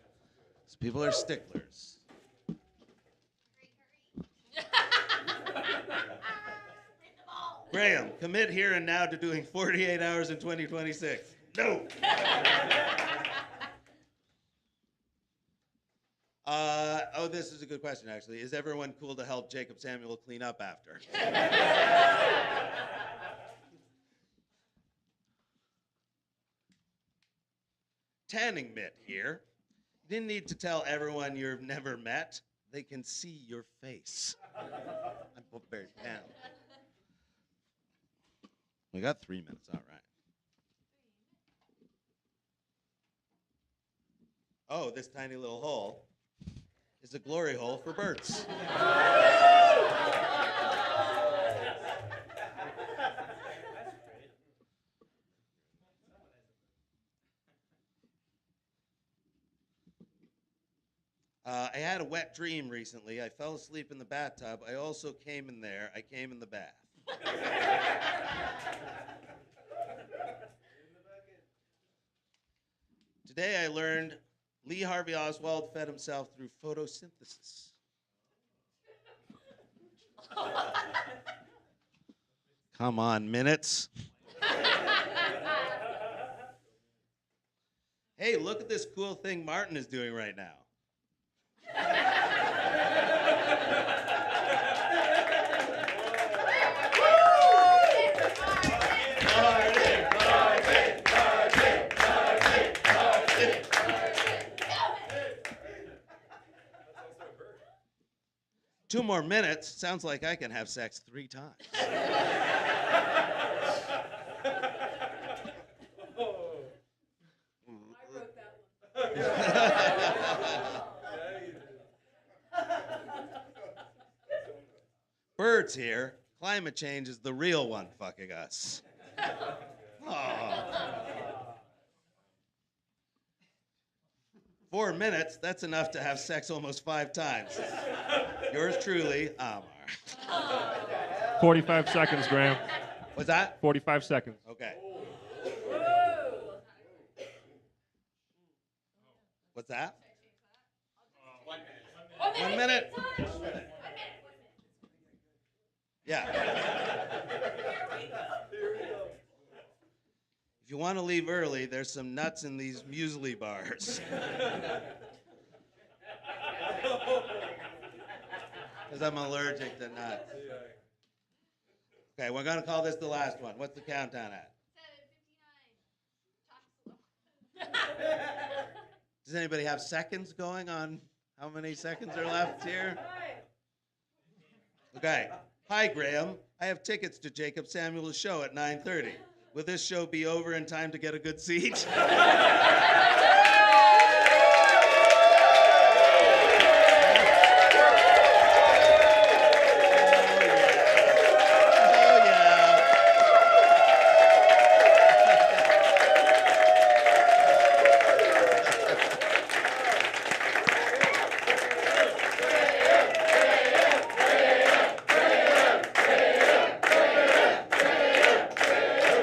These people are sticklers. Graham, commit here and now to doing 48 hours in 2026. No. Oh, this is a good question, actually. Is everyone cool to help Jacob Samuel clean up after? Tanning Mitt here. You didn't need to tell everyone you've never met. They can see your face. I'm very tan. We got 3 minutes, all right. Oh, this tiny little hole is a glory hole for birds. I had a wet dream recently. I fell asleep in the bathtub. I also came in there. I came in the bath. Today I learned Lee Harvey Oswald fed himself through photosynthesis. Come on, minutes. Hey, look at this cool thing Martin is doing right now. Two more minutes. Sounds like I can have sex 3 times. Birds here. Climate change is the real one fucking us. Oh. 4 minutes, that's enough to have sex almost 5 times. Yours truly, Amar. 45 seconds, Graham. What's that? 45 seconds. Okay. What's that? 1 minute. 1 minute. Yeah. If you want to leave early, there's some nuts in these muesli bars. Because I'm allergic to nuts. Okay, we're going to call this the last one. What's the countdown at? Does anybody have seconds going on how many seconds are left here? Okay. Hi, Graham. I have tickets to Jacob Samuel's show at 9:30. Will this show be over in time to get a good seat?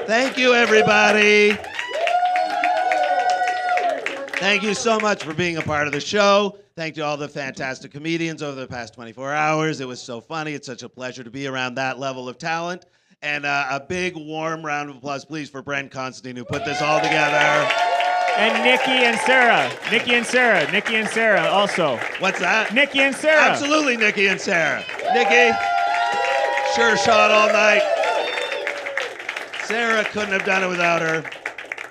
Thank you, everybody. Thank you so much for being a part of the show. Thank you to all the fantastic comedians over the past 24 hours. It was so funny. It's such a pleasure to be around that level of talent. And a big, warm round of applause, please, for Brent Constantine, who put this all together. And Nikki and Sarah. Nikki and Sarah also. What's that? Nikki and Sarah. Absolutely, Nikki and Sarah. Nikki, sure shot all night. Sarah couldn't have done it without her.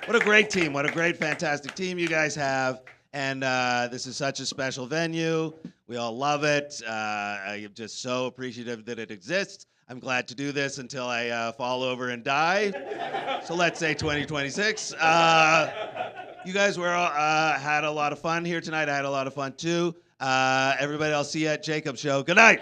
What a great team. What a great, fantastic team you guys have. And this is such a special venue. We all love it. I'm just so appreciative that it exists. I'm glad to do this until I fall over and die. So let's say 2026. You guys were had a lot of fun here tonight. I had a lot of fun too. Everybody, I'll see you at Jacob's show. Good night.